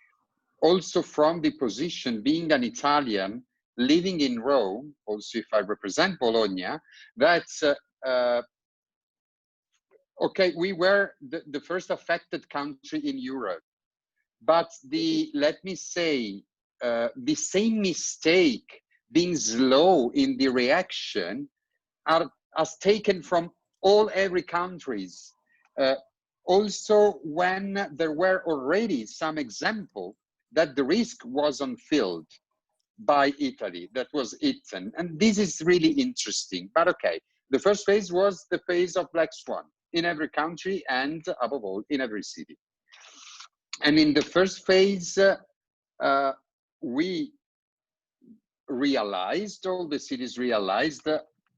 also from the position being an Italian living in Rome, also if I represent Bologna, that okay, we were the first affected country in Europe, but let me say, the same mistake, being slow in the reaction, as taken from every countries. Also, when there were already some example that the risk was unfilled by Italy, that was it. And this is really interesting, but okay. The first phase was the phase of black swan in every country and above all in every city. And in the first phase, we realized, all the cities realized,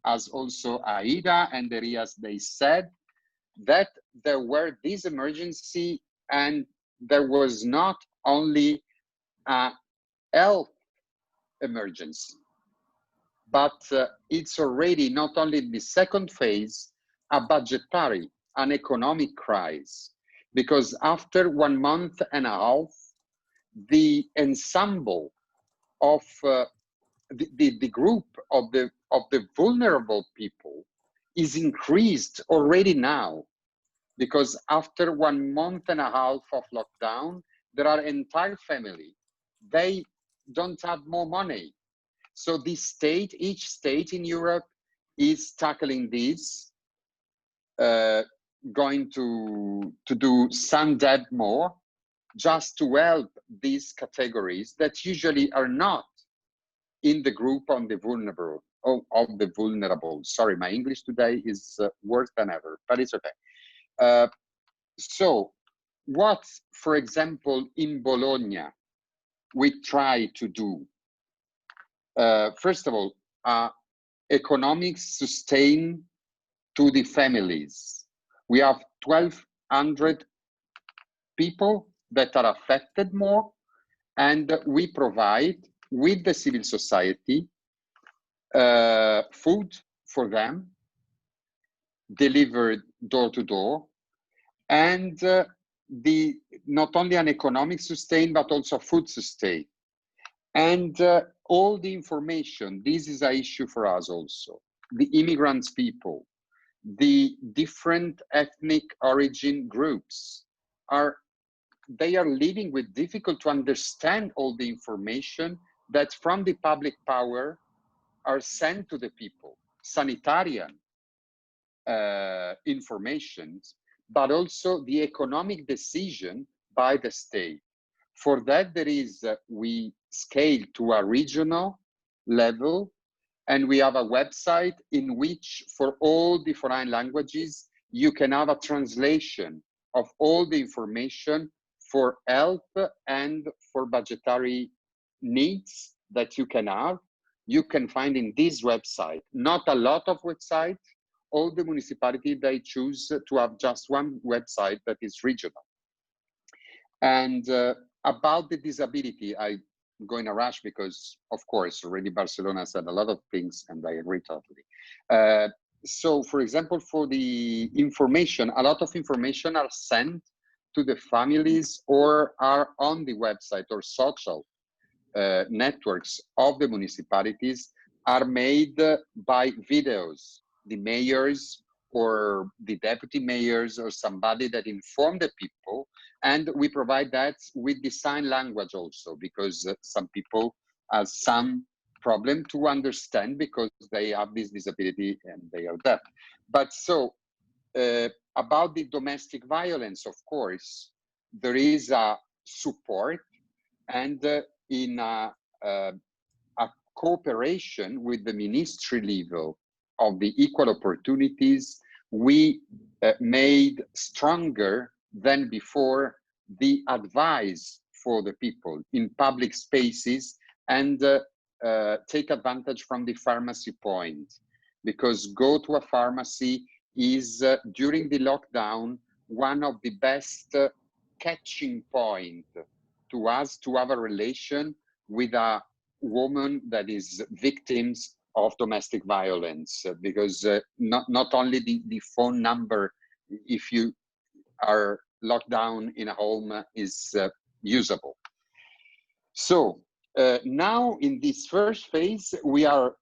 as also Aida and Arias, they said, that there were this emergency, and there was not only a health emergency, but it's already not only in the second phase, a budgetary, an economic crisis, because after 1 month and a half, the ensemble of the group of the vulnerable people is increased already now, because after 1 month and a half of lockdown, there are entire family, they don't have more money. So this state, each state in Europe is tackling this, going to do some debt more, just to help these categories that usually are not in the group on the vulnerable, of the vulnerable. Sorry, my English today is worse than ever, but it's okay. So what, for example, in Bologna, we try to do, first of all, economic sustain to the families. We have 1,200 people that are affected more, and we provide with the civil society food for them, delivered door to door, and not only an economic sustain, but also food sustain. And all the information, this is an issue for us also. The immigrants people, the different ethnic origin groups, they are living with difficult to understand all the information that from the public power are sent to the people, sanitarian information, but also the economic decision by the state. For that, there is, we scale to a regional level, and we have a website in which for all the foreign languages, you can have a translation of all the information for help and for budgetary needs that you can have. You can find in this website, not a lot of websites. All the municipalities, they choose to have just one website that is regional. And about the disability, I'm going to rush because, of course, already Barcelona said a lot of things, and I agree totally. so for example, for the information, a lot of information are sent to the families or are on the website or social networks of the municipalities are made by videos. The mayors or the deputy mayors or somebody that inform the people, and we provide that with the sign language also, because some people have some problem to understand because they have this disability and they are deaf. But so about the domestic violence, of course, there is a support, and in a cooperation with the ministry level of the equal opportunities, we made stronger than before the advice for the people in public spaces, and take advantage from the pharmacy point, because go to a pharmacy is during the lockdown one of the best catching point to us to have a relation with a woman that is victims of domestic violence, because not only the phone number, if you are locked down in a home, is usable. So now in this first phase, we are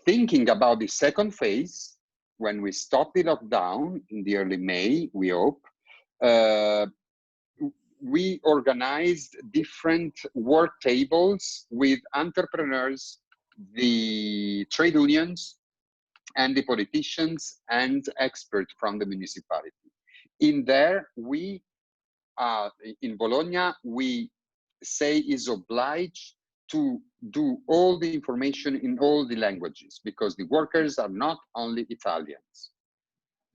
thinking about the second phase, when we stop the lockdown in the early May, we hope. We organized different work tables with entrepreneurs, the trade unions, and the politicians and experts from the municipality. In there, we, in Bologna, we say is obliged to do all the information in all the languages, because the workers are not only Italians.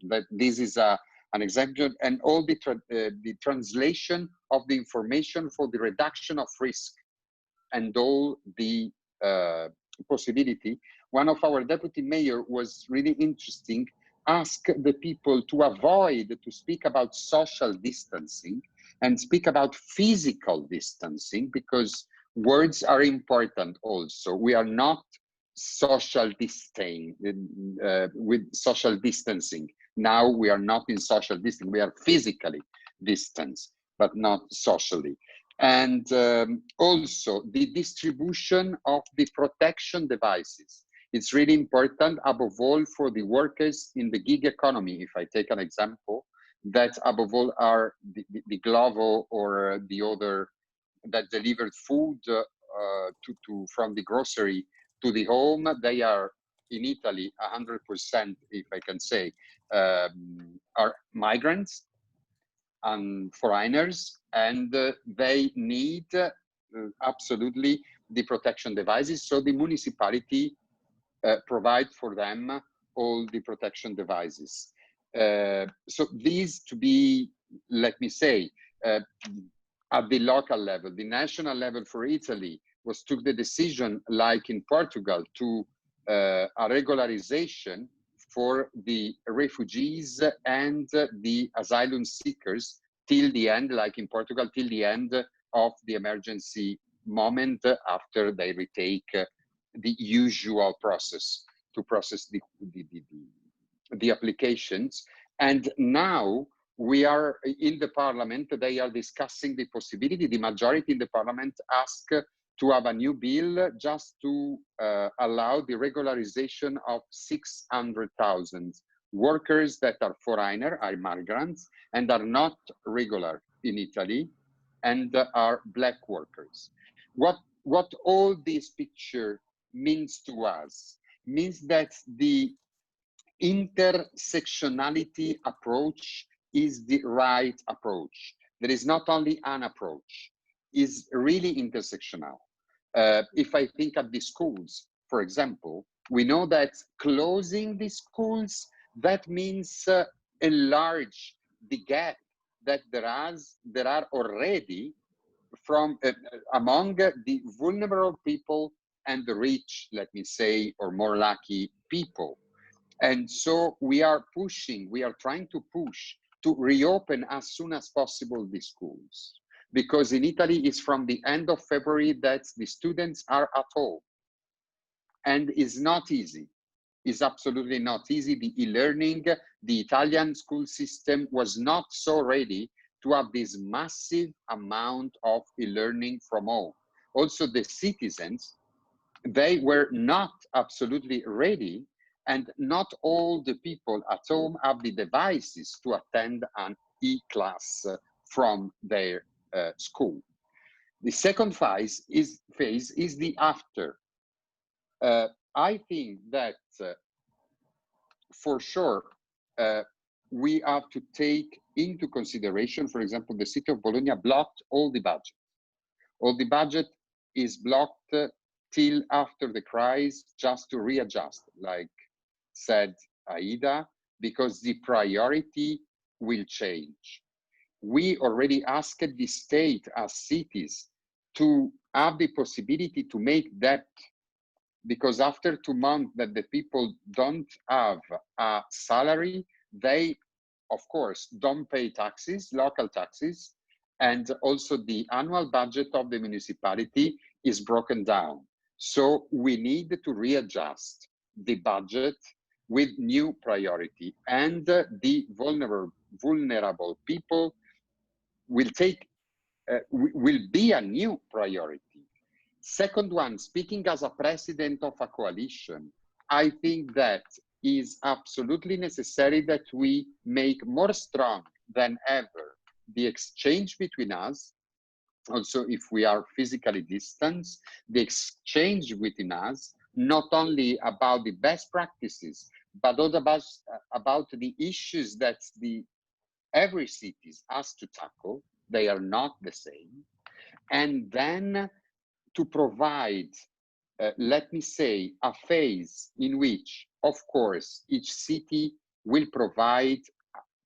But this is an exemption, and all the translation of the information for the reduction of risk and all the possibility. One of our deputy mayor was really interesting, ask the people to avoid to speak about social distancing and speak about physical distancing, because words are important also. We are not social distancing with social distancing. Now we are not in social distancing, we are physically distanced, but not socially. And also the distribution of the protection devices. It's really important, above all, for the workers in the gig economy. If I take an example, that above all are the Glovo or the other that delivered food from the grocery to the home. They are in Italy 100%, if I can say, are migrants and foreigners, and they need absolutely the protection devices. So the municipality provide for them all the protection devices. So these to be, let me say, at the local level. The national level for Italy took the decision, like in Portugal, to a regularization for the refugees and the asylum seekers till the end, like in Portugal, till the end of the emergency moment, after they retake the usual process to process the applications. And now we are in the parliament, they are discussing the possibility, the majority in the parliament ask to have a new bill just to allow the regularization of 600,000 workers that are foreigner, are migrants, and are not regular in Italy, and are black workers. What all this picture means to us means that the intersectionality approach is the right approach. There is not only an approach, is really intersectional. If I think of the schools, for example, we know that closing the schools, that means enlarge the gap that there are already from among the vulnerable people and the rich, let me say, or more lucky people. And so we are trying to push to reopen as soon as possible the schools, because in Italy it's from the end of February that the students are at home, and it's not easy. is absolutely not easy. The e-learning, the Italian school system was not so ready to have this massive amount of e-learning from home. Also, the citizens, they were not absolutely ready, and not all the people at home have the devices to attend an e-class from their school. The second phase is the after. I think that for sure, we have to take into consideration, for example, the city of Bologna blocked all the budget. All the budget is blocked till after the crisis, just to readjust, like said Aida, because the priority will change. We already asked the state as cities to have the possibility to make that, because after 2 months that the people don't have a salary, they, of course, don't pay taxes, local taxes, and also the annual budget of the municipality is broken down. So we need to readjust the budget with new priority, and the vulnerable people will be a new priority. Second one, speaking as a president of a coalition, I think that is absolutely necessary that we make more strong than ever the exchange between us. Also, if we are physically distant, the exchange within us, not only about the best practices, but also about the issues that every city has to tackle. They are not the same. And then to provide, let me say, a phase in which, of course, each city will provide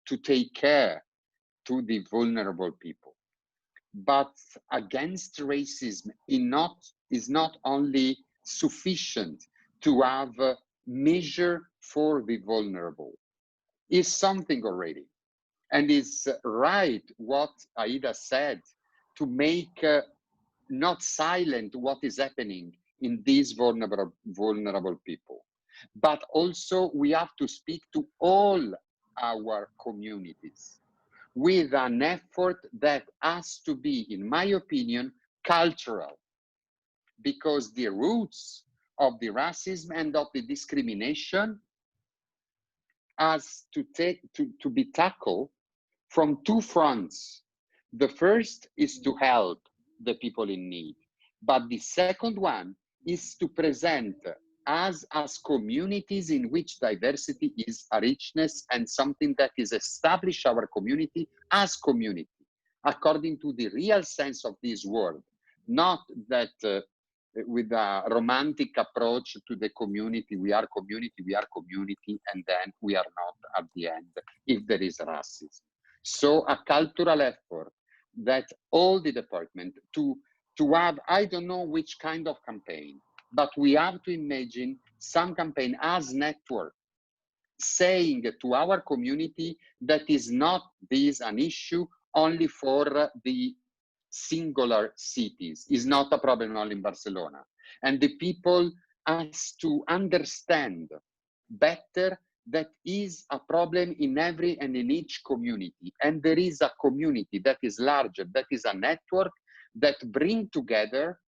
to take care to the vulnerable people. But against racism is not only sufficient to have a measure for the vulnerable. It's something already. And it's right what Aida said, to make not silent what is happening in these vulnerable people. But also we have to speak to all our communities with an effort that has to be, in my opinion, cultural, because the roots of the racism and of the discrimination has to be tackled from two fronts. The first is to help the people in need, but the second one is to present us as communities in which diversity is a richness and something that is established our community as community, according to the real sense of this word, not that with a romantic approach to the community, we are community, and then we are not at the end if there is racism. So a cultural effort that all the department to have, I don't know which kind of campaign, but we have to imagine some campaign as network, saying to our community that is not this an issue only for the singular cities, is not a problem only in Barcelona. And the people has to understand better that is a problem in every and in each community. And there is a community that is larger, that is a network that bring together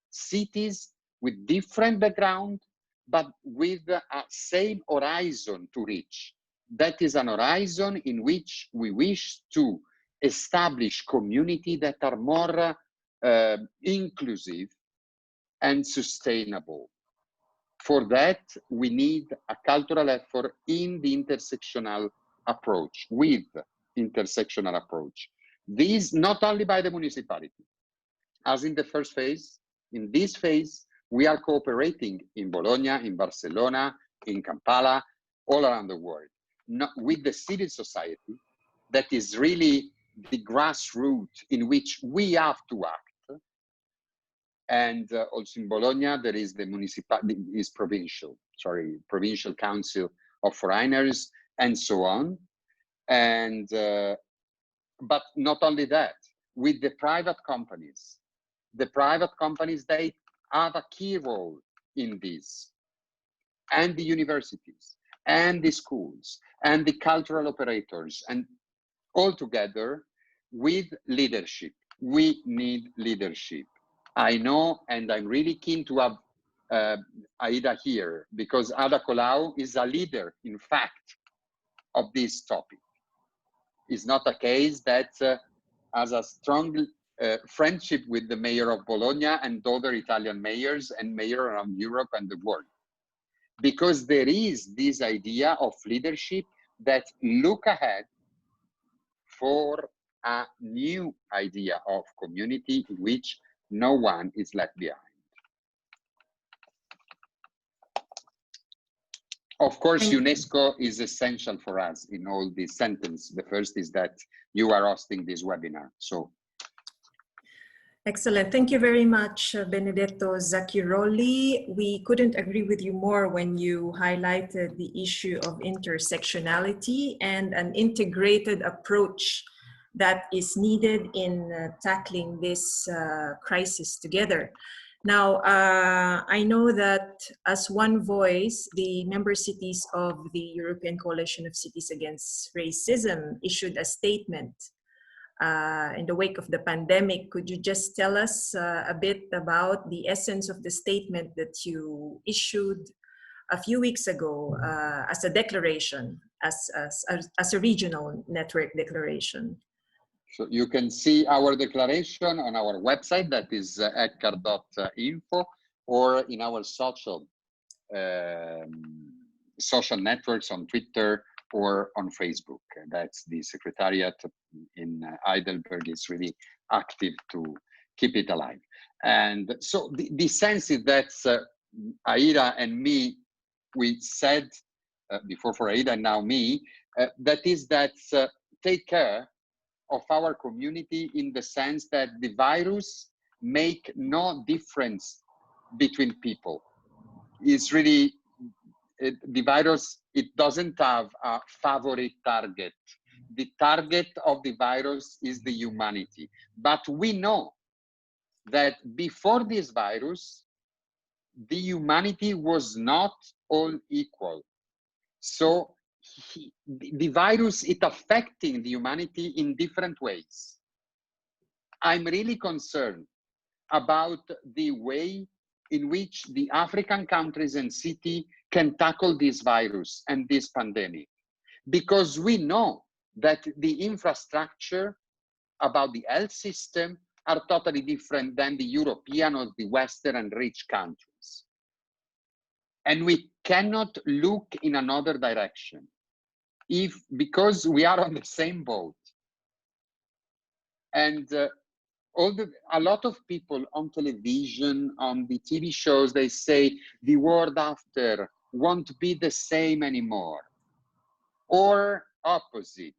cities with different background, but with a same horizon to reach. That is an horizon in which we wish to establish community that are more inclusive and sustainable. For that, we need a cultural effort in the intersectional approach, with intersectional approach. This not only by the municipality, as in the first phase. In this phase, we are cooperating in Bologna, in Barcelona, in Kampala, all around the world, with the civil society that is really the grassroots in which we have to act. And also in Bologna, there is the provincial council of foreigners, and so on. And but not only that, with the private companies. The private companies, they have a key role in this. and the universities and the schools and the cultural operators, and all together with leadership. We need leadership. I know, and I'm really keen to have Aida here, because Ada Colau is a leader, in fact, of this topic. It's not a case that has a strong friendship with the mayor of Bologna and other Italian mayors and mayors around Europe and the world. Because there is this idea of leadership that look ahead for a new idea of community in which no one is left behind. Of course, UNESCO is essential for us in all this sentence. The first is that you are hosting this webinar. So, excellent. Thank you very much, Benedetto Zacchiroli. We couldn't agree with you more when you highlighted the issue of intersectionality and an integrated approach that is needed in tackling this crisis together. Now, I know that as one voice, the member cities of the European Coalition of Cities Against Racism issued a statement in the wake of the pandemic. Could you just tell us a bit about the essence of the statement that you issued a few weeks ago as a declaration, as a regional network declaration? So you can see our declaration on our website, that is eccar.info, or in our social networks on Twitter or on Facebook. That's the Secretariat in Heidelberg is really active to keep it alive. And so the sense is that Aida and me, we said before for Aida and now me, that is that take care of our community in the sense that the virus make no difference between people. It's really, the virus, it doesn't have a favorite target. The target of the virus is the humanity. But we know that before this virus, the humanity was not all equal. So the virus is affecting the humanity in different ways. I'm really concerned about the way in which the African countries and cities can tackle this virus and this pandemic, because we know that the infrastructure about the health system are totally different than the European or the Western and rich countries. And we cannot look in another direction because we are on the same boat. And a lot of people on television, on the TV shows, they say the world after won't be the same anymore. Or opposite.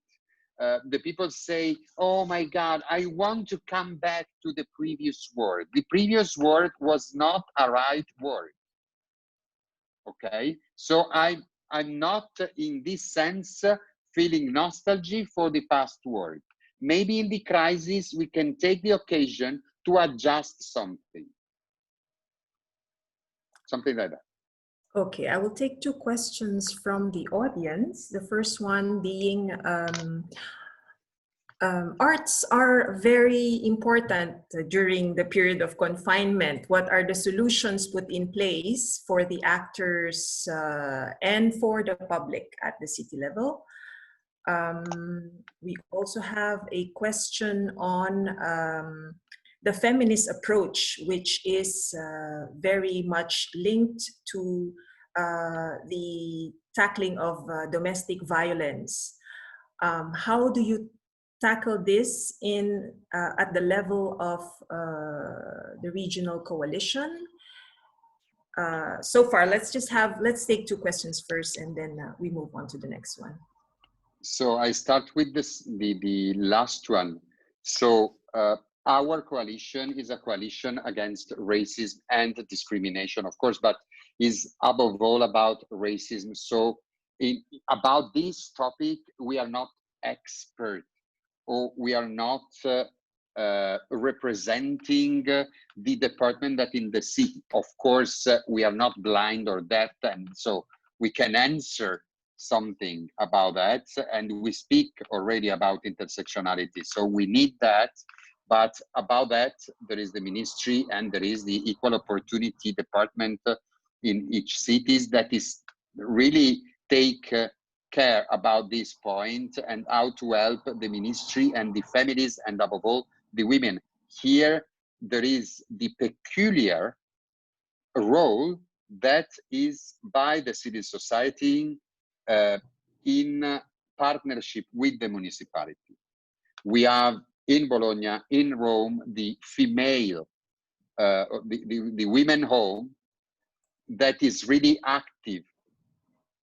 The people say, oh my God, I want to come back to the previous world. The previous world was not a right world. Okay, so I'm not in this sense feeling nostalgia for the past world. Maybe in the crisis, we can take the occasion to adjust something like that. Okay, I will take two questions from the audience. The first one being, arts are very important during the period of confinement. What are the solutions put in place for the actors and for the public at the city level? We also have a question on the feminist approach, which is very much linked to the tackling of domestic violence. How do you tackle this in at the level of the regional coalition? So far, let's take two questions first, and then we move on to the next one. So I start with the last one. So our coalition is a coalition against racism and discrimination, of course, but is above all about racism. So about this topic, we are not expert, or we are not representing the department that in the city. Of course, we are not blind or deaf, and so we can answer something about that. And we speak already about intersectionality, so we need that. But about that, there is the ministry and there is the equal opportunity department in each cities that is really take care about this point and how to help the ministry and the families and above all the women. Here there is the peculiar role that is by the civil society in partnership with the municipality. We have in Bologna, in Rome, the female, the women home that is really active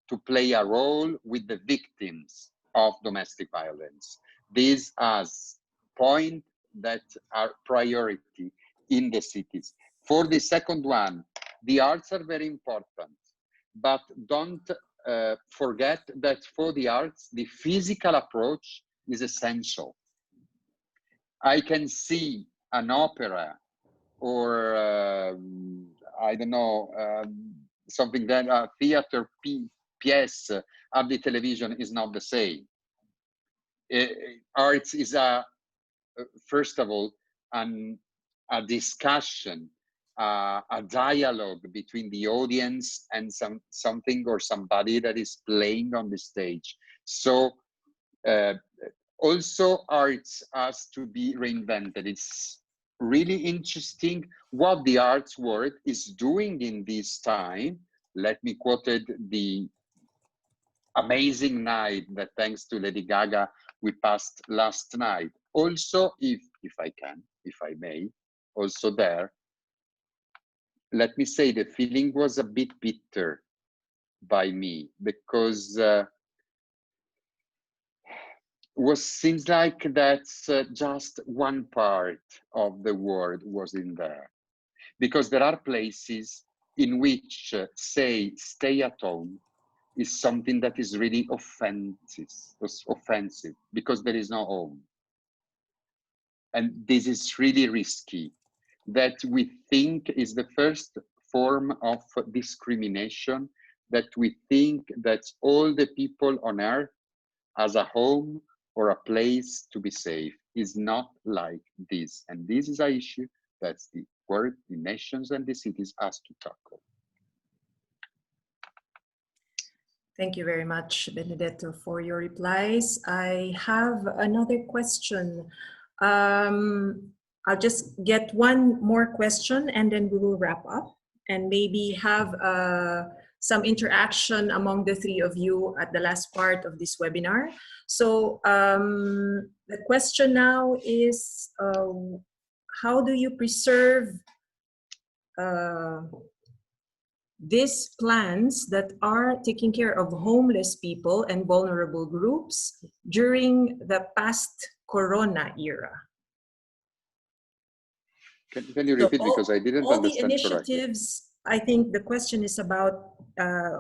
to play a role with the victims of domestic violence. These as points that are priority in the cities. For the second one, the arts are very important, but don't forget that for the arts, the physical approach is essential. I can see an opera or I don't know, something that a theater piece at the television is not the same. Arts is first of all, a discussion, a dialogue between the audience and something or somebody that is playing on the stage. So also arts has to be reinvented. It's really interesting what the arts world is doing in this time. Let me quote the amazing night that thanks to Lady Gaga we passed last night. Also, if I can, if I may, also there, let me say the feeling was a bit bitter by me because seems like that's just one part of the world was in there, because there are places in which say stay at home is something that is really offensive because there is no home. And this is really risky, that we think is the first form of discrimination, that we think that all the people on earth as a home or a place to be safe is not like this. And this is an issue that the world, the nations and the cities has to tackle. Thank you very much, Benedetto, for your replies. I have another question. I'll just get one more question and then we will wrap up and maybe have some interaction among the three of you at the last part of this webinar. So the question now is, how do you preserve these plans that are taking care of homeless people and vulnerable groups during the past Corona era? Can you repeat, because I didn't understand the initiatives, correctly. I think the question is about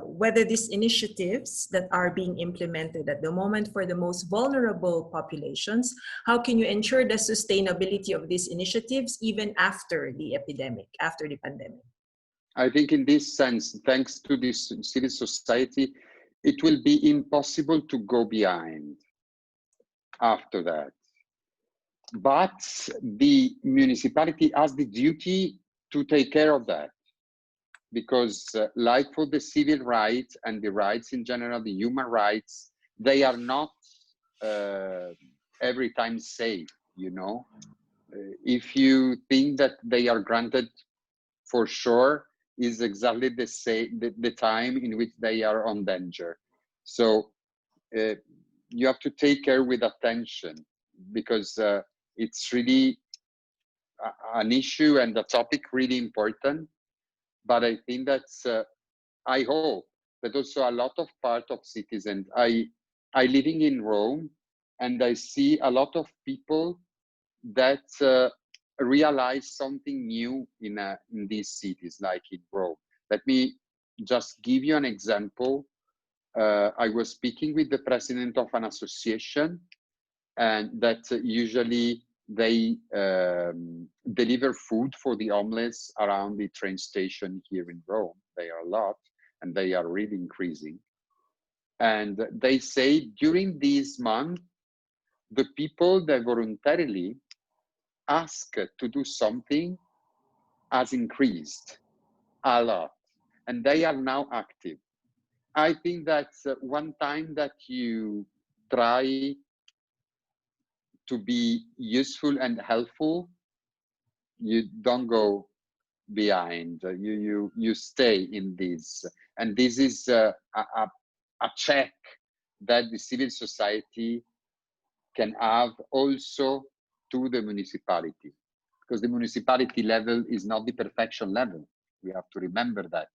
whether these initiatives that are being implemented at the moment for the most vulnerable populations, how can you ensure the sustainability of these initiatives even after the epidemic, after the pandemic? I think in this sense, thanks to this civil society, it will be impossible to go behind after that. But the municipality has the duty to take care of that. Because like for the civil rights and the rights in general, the human rights, they are not every time safe, you know. If you think that they are granted for sure, is exactly the same, the time in which they are on danger. So you have to take care with attention, because it's really an issue and a topic really important. But I think that's, I hope that also a lot of part of citizens, I living in Rome and I see a lot of people that realize something new in these cities, like in Rome. Let me just give you an example. I was speaking with the president of an association, and that usually They deliver food for the homeless around the train station here in Rome. They are a lot, and they are really increasing. And they say during this month, the people that voluntarily ask to do something has increased a lot, and they are now active. I think that's one time that you try to be useful and helpful, you don't go behind. You stay in this, and this is a check that the civil society can have also to the municipality, because the municipality level is not the perfection level. We have to remember that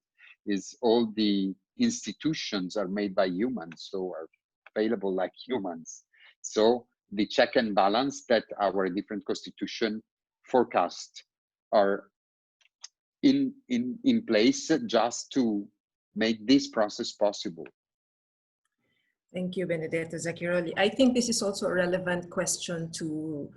is all the institutions are made by humans, so are available like humans. So the check and balance that our different constitution forecast are in place just to make this process possible. Thank you, Benedetto. Zacchiroli. I think this is also a relevant question to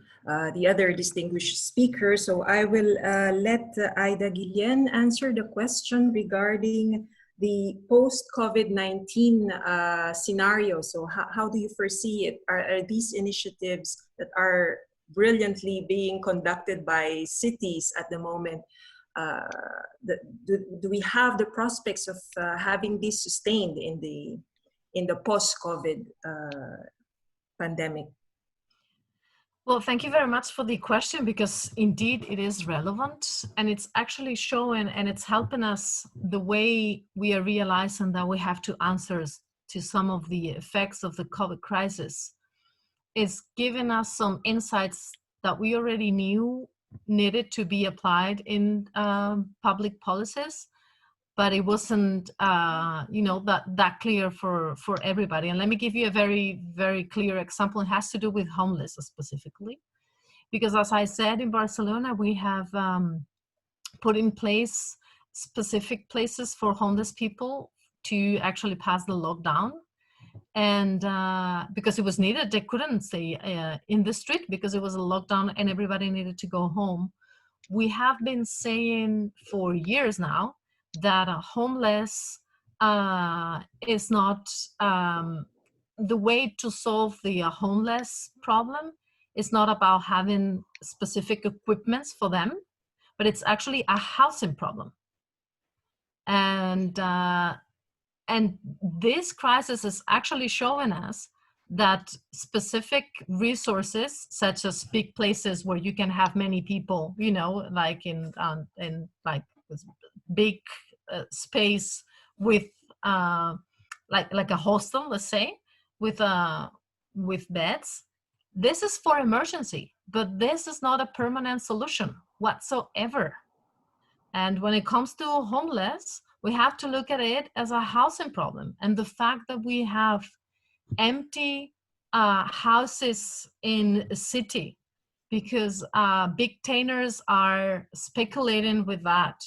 the other distinguished speakers. So I will let Aida Guillén answer the question regarding the post-COVID-19 scenario. So how do you foresee it? Are these initiatives that are brilliantly being conducted by cities at the moment, do we have the prospects of having this sustained in the post-COVID pandemic? Well, thank you very much for the question, because indeed it is relevant, and it's actually showing and it's helping us the way we are realizing that we have to answer to some of the effects of the COVID crisis. It's giving us some insights that we already knew needed to be applied in public policies, but it wasn't, that clear for everybody. And let me give you a very, very clear example. It has to do with homeless specifically, because as I said, in Barcelona, we have put in place specific places for homeless people to actually pass the lockdown. And because it was needed, they couldn't stay in the street because it was a lockdown and everybody needed to go home. We have been saying for years now that homeless is not the way to solve the homeless problem. It's not about having specific equipments for them, but it's actually a housing problem. And this crisis is actually showing us that specific resources, such as big places where you can have many people, like in like big space with like a hostel, let's say, with beds. This is for emergency, but this is not a permanent solution whatsoever. And when it comes to homeless, we have to look at it as a housing problem. And the fact that we have empty houses in a city because big tenants are speculating with that,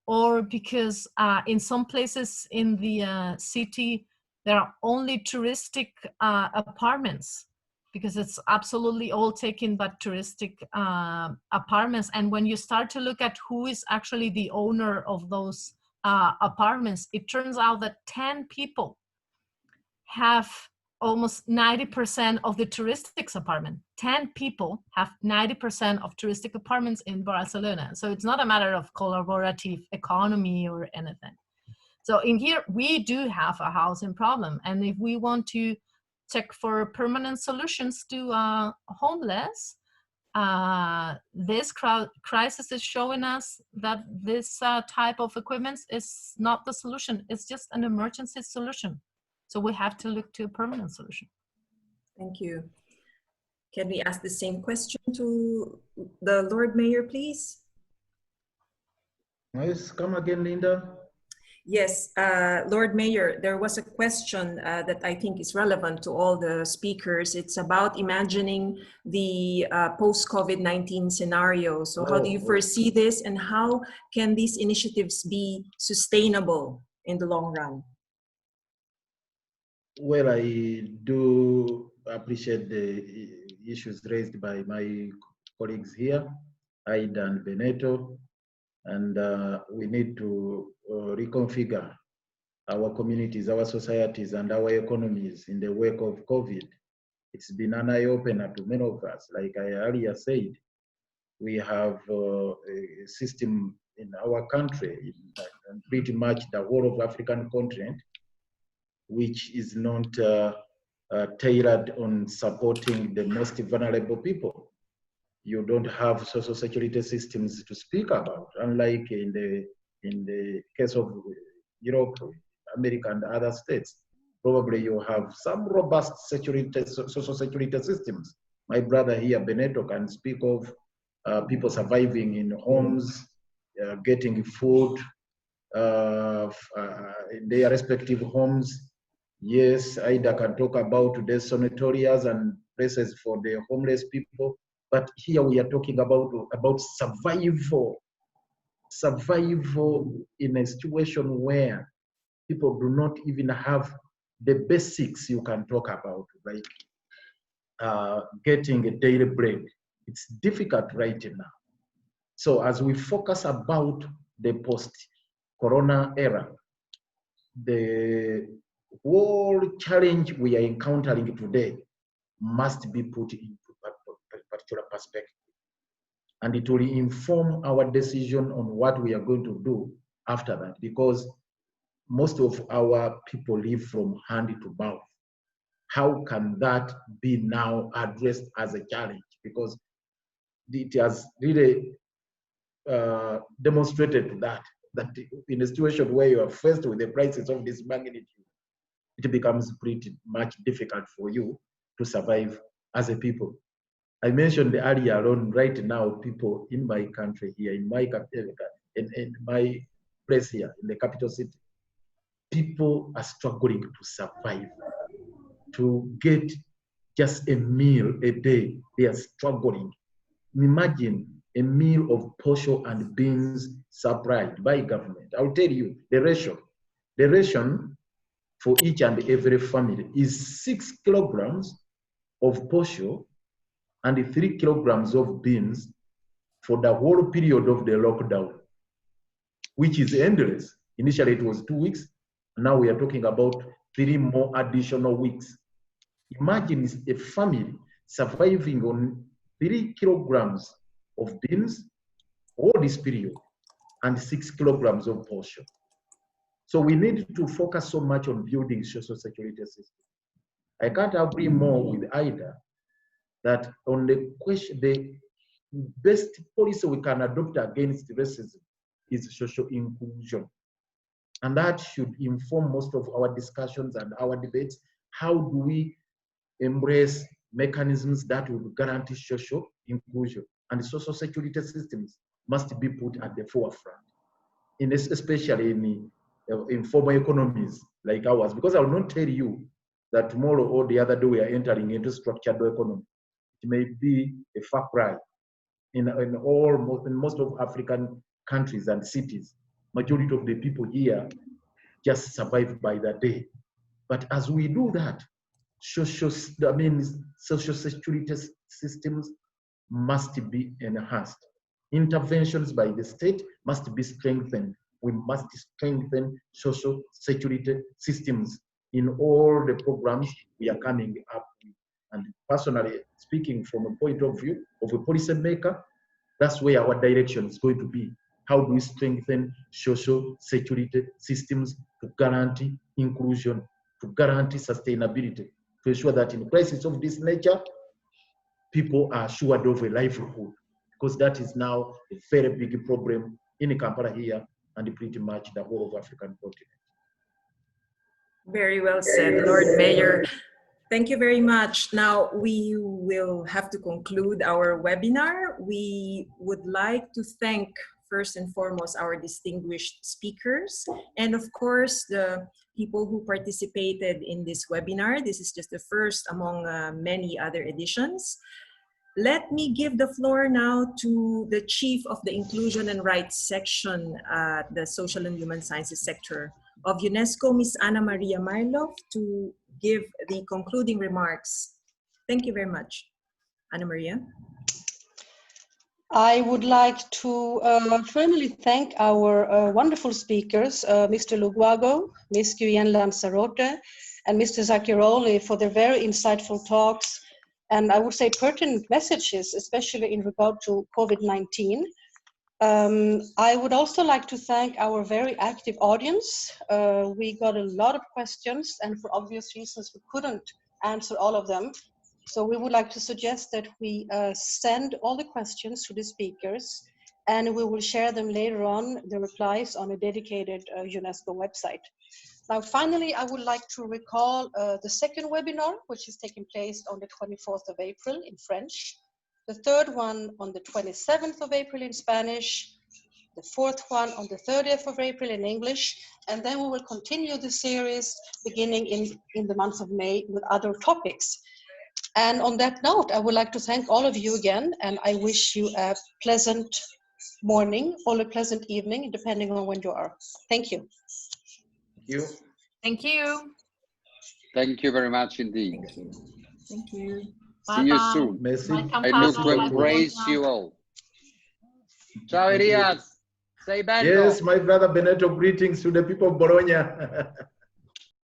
or because in some places in the city, there are only touristic apartments, because it's absolutely all taken by touristic apartments. And when you start to look at who is actually the owner of those apartments, it turns out that 10 people have almost 90% of the touristic apartment. 10 people have 90% of touristic apartments in Barcelona. So it's not a matter of collaborative economy or anything. So in here, we do have a housing problem. And if we want to check for permanent solutions to homeless, this crisis is showing us that this type of equipment is not the solution. It's just an emergency solution. So we have to look to a permanent solution. Thank you. Can we ask the same question to the Lord Mayor, please? Yes, come again, Linda. Yes, Lord Mayor, there was a question that I think is relevant to all the speakers. It's about imagining the post-COVID-19 scenario. So how do you foresee this, and how can these initiatives be sustainable in the long run? Well, I do appreciate the issues raised by my colleagues here, Aida and Benedetto, and we need to reconfigure our communities, our societies, and our economies in the wake of COVID. It's been an eye-opener to many of us. Like I earlier said, we have a system in our country, and pretty much the whole of African continent, which is not tailored on supporting the most vulnerable people. You don't have social security systems to speak about, unlike in the case of Europe, America, and other states. Probably you have some robust social security systems. My brother here, Benedetto, can speak of people surviving in homes, getting food in their respective homes. Yes, Aida can talk about the sanatoriums and places for the homeless people. But here we are talking about survival in a situation where people do not even have the basics you can talk about, like getting a daily bread. It's difficult right now. So as we focus about the post-corona era, the whole challenge we are encountering today must be put into a particular perspective. And it will inform our decision on what we are going to do after that, because most of our people live from hand to mouth. How can that be now addressed as a challenge? Because it has really demonstrated that in a situation where you are faced with a crisis of this magnitude, it becomes pretty much difficult for you to survive as a people. I mentioned earlier on, right now, people in my country here, in my place here, in the capital city, people are struggling to survive, to get just a meal a day. They are struggling. Imagine a meal of posho and beans supplied by government. I'll tell you, the ration for each and every family is 6 kilograms of posho and 3 kilograms of beans for the whole period of the lockdown, which is endless. Initially it was 2 weeks, and now we are talking about 3 more additional weeks. Imagine a family surviving on 3 kilograms of beans all this period and 6 kilograms of portion. So we need to focus so much on building social security system. I can't agree more with Aida that on the question, the best policy we can adopt against racism is social inclusion. And that should inform most of our discussions and our debates. How do we embrace mechanisms that will guarantee social inclusion? And social security systems must be put at the forefront, especially in informal economies like ours. Because I will not tell you that tomorrow or the other day we are entering into structured economy. It may be a far cry. In most of African countries and cities, majority of the people here just survive by the day. But as we do that, social security systems must be enhanced. Interventions by the state must be strengthened. We must strengthen social security systems in all the programs we are coming up with. And personally speaking, from a point of view of a policymaker, that's where our direction is going to be. How do we strengthen social security systems to guarantee inclusion, to guarantee sustainability, to ensure that in crises of this nature, people are assured of a livelihood, because that is now a very big problem in Kampala here and pretty much the whole of African continent. Very well said, Lord Mayor. Thank you very much. Now we will have to conclude our webinar. We would like to thank first and foremost our distinguished speakers and of course the people who participated in this webinar. This is just the first among many other editions. Let me give the floor now to the Chief of the Inclusion and Rights section at the Social and Human Sciences sector of UNESCO, Ms. Ana Maria Marlov, to give the concluding remarks. Thank you very much. Ana Maria. I would like to firmly thank our wonderful speakers, Mr. Luquago, Ms. Guillén Lanzarote, and Mr. Zacchiroli for their very insightful talks, and I would say pertinent messages, especially in regard to COVID-19. I would also like to thank our very active audience. We got a lot of questions, and for obvious reasons, we couldn't answer all of them. So we would like to suggest that we send all the questions to the speakers, and we will share them later on, the replies, on a dedicated UNESCO website. Now, finally, I would like to recall the second webinar, which is taking place on the 24th of April in French, the third one on the 27th of April in Spanish, the fourth one on the 30th of April in English, and then we will continue the series beginning in the month of May with other topics. And on that note, I would like to thank all of you again, and I wish you a pleasant morning or a pleasant evening, depending on when you are. Thank you. Thank you. Thank you. Thank you very much indeed. Thank you. Thank you. See you soon. Merci. I look to embrace you all. Ciao, Arias. Say bene. Yes, my brother Benedetto, greetings to the people of Bologna.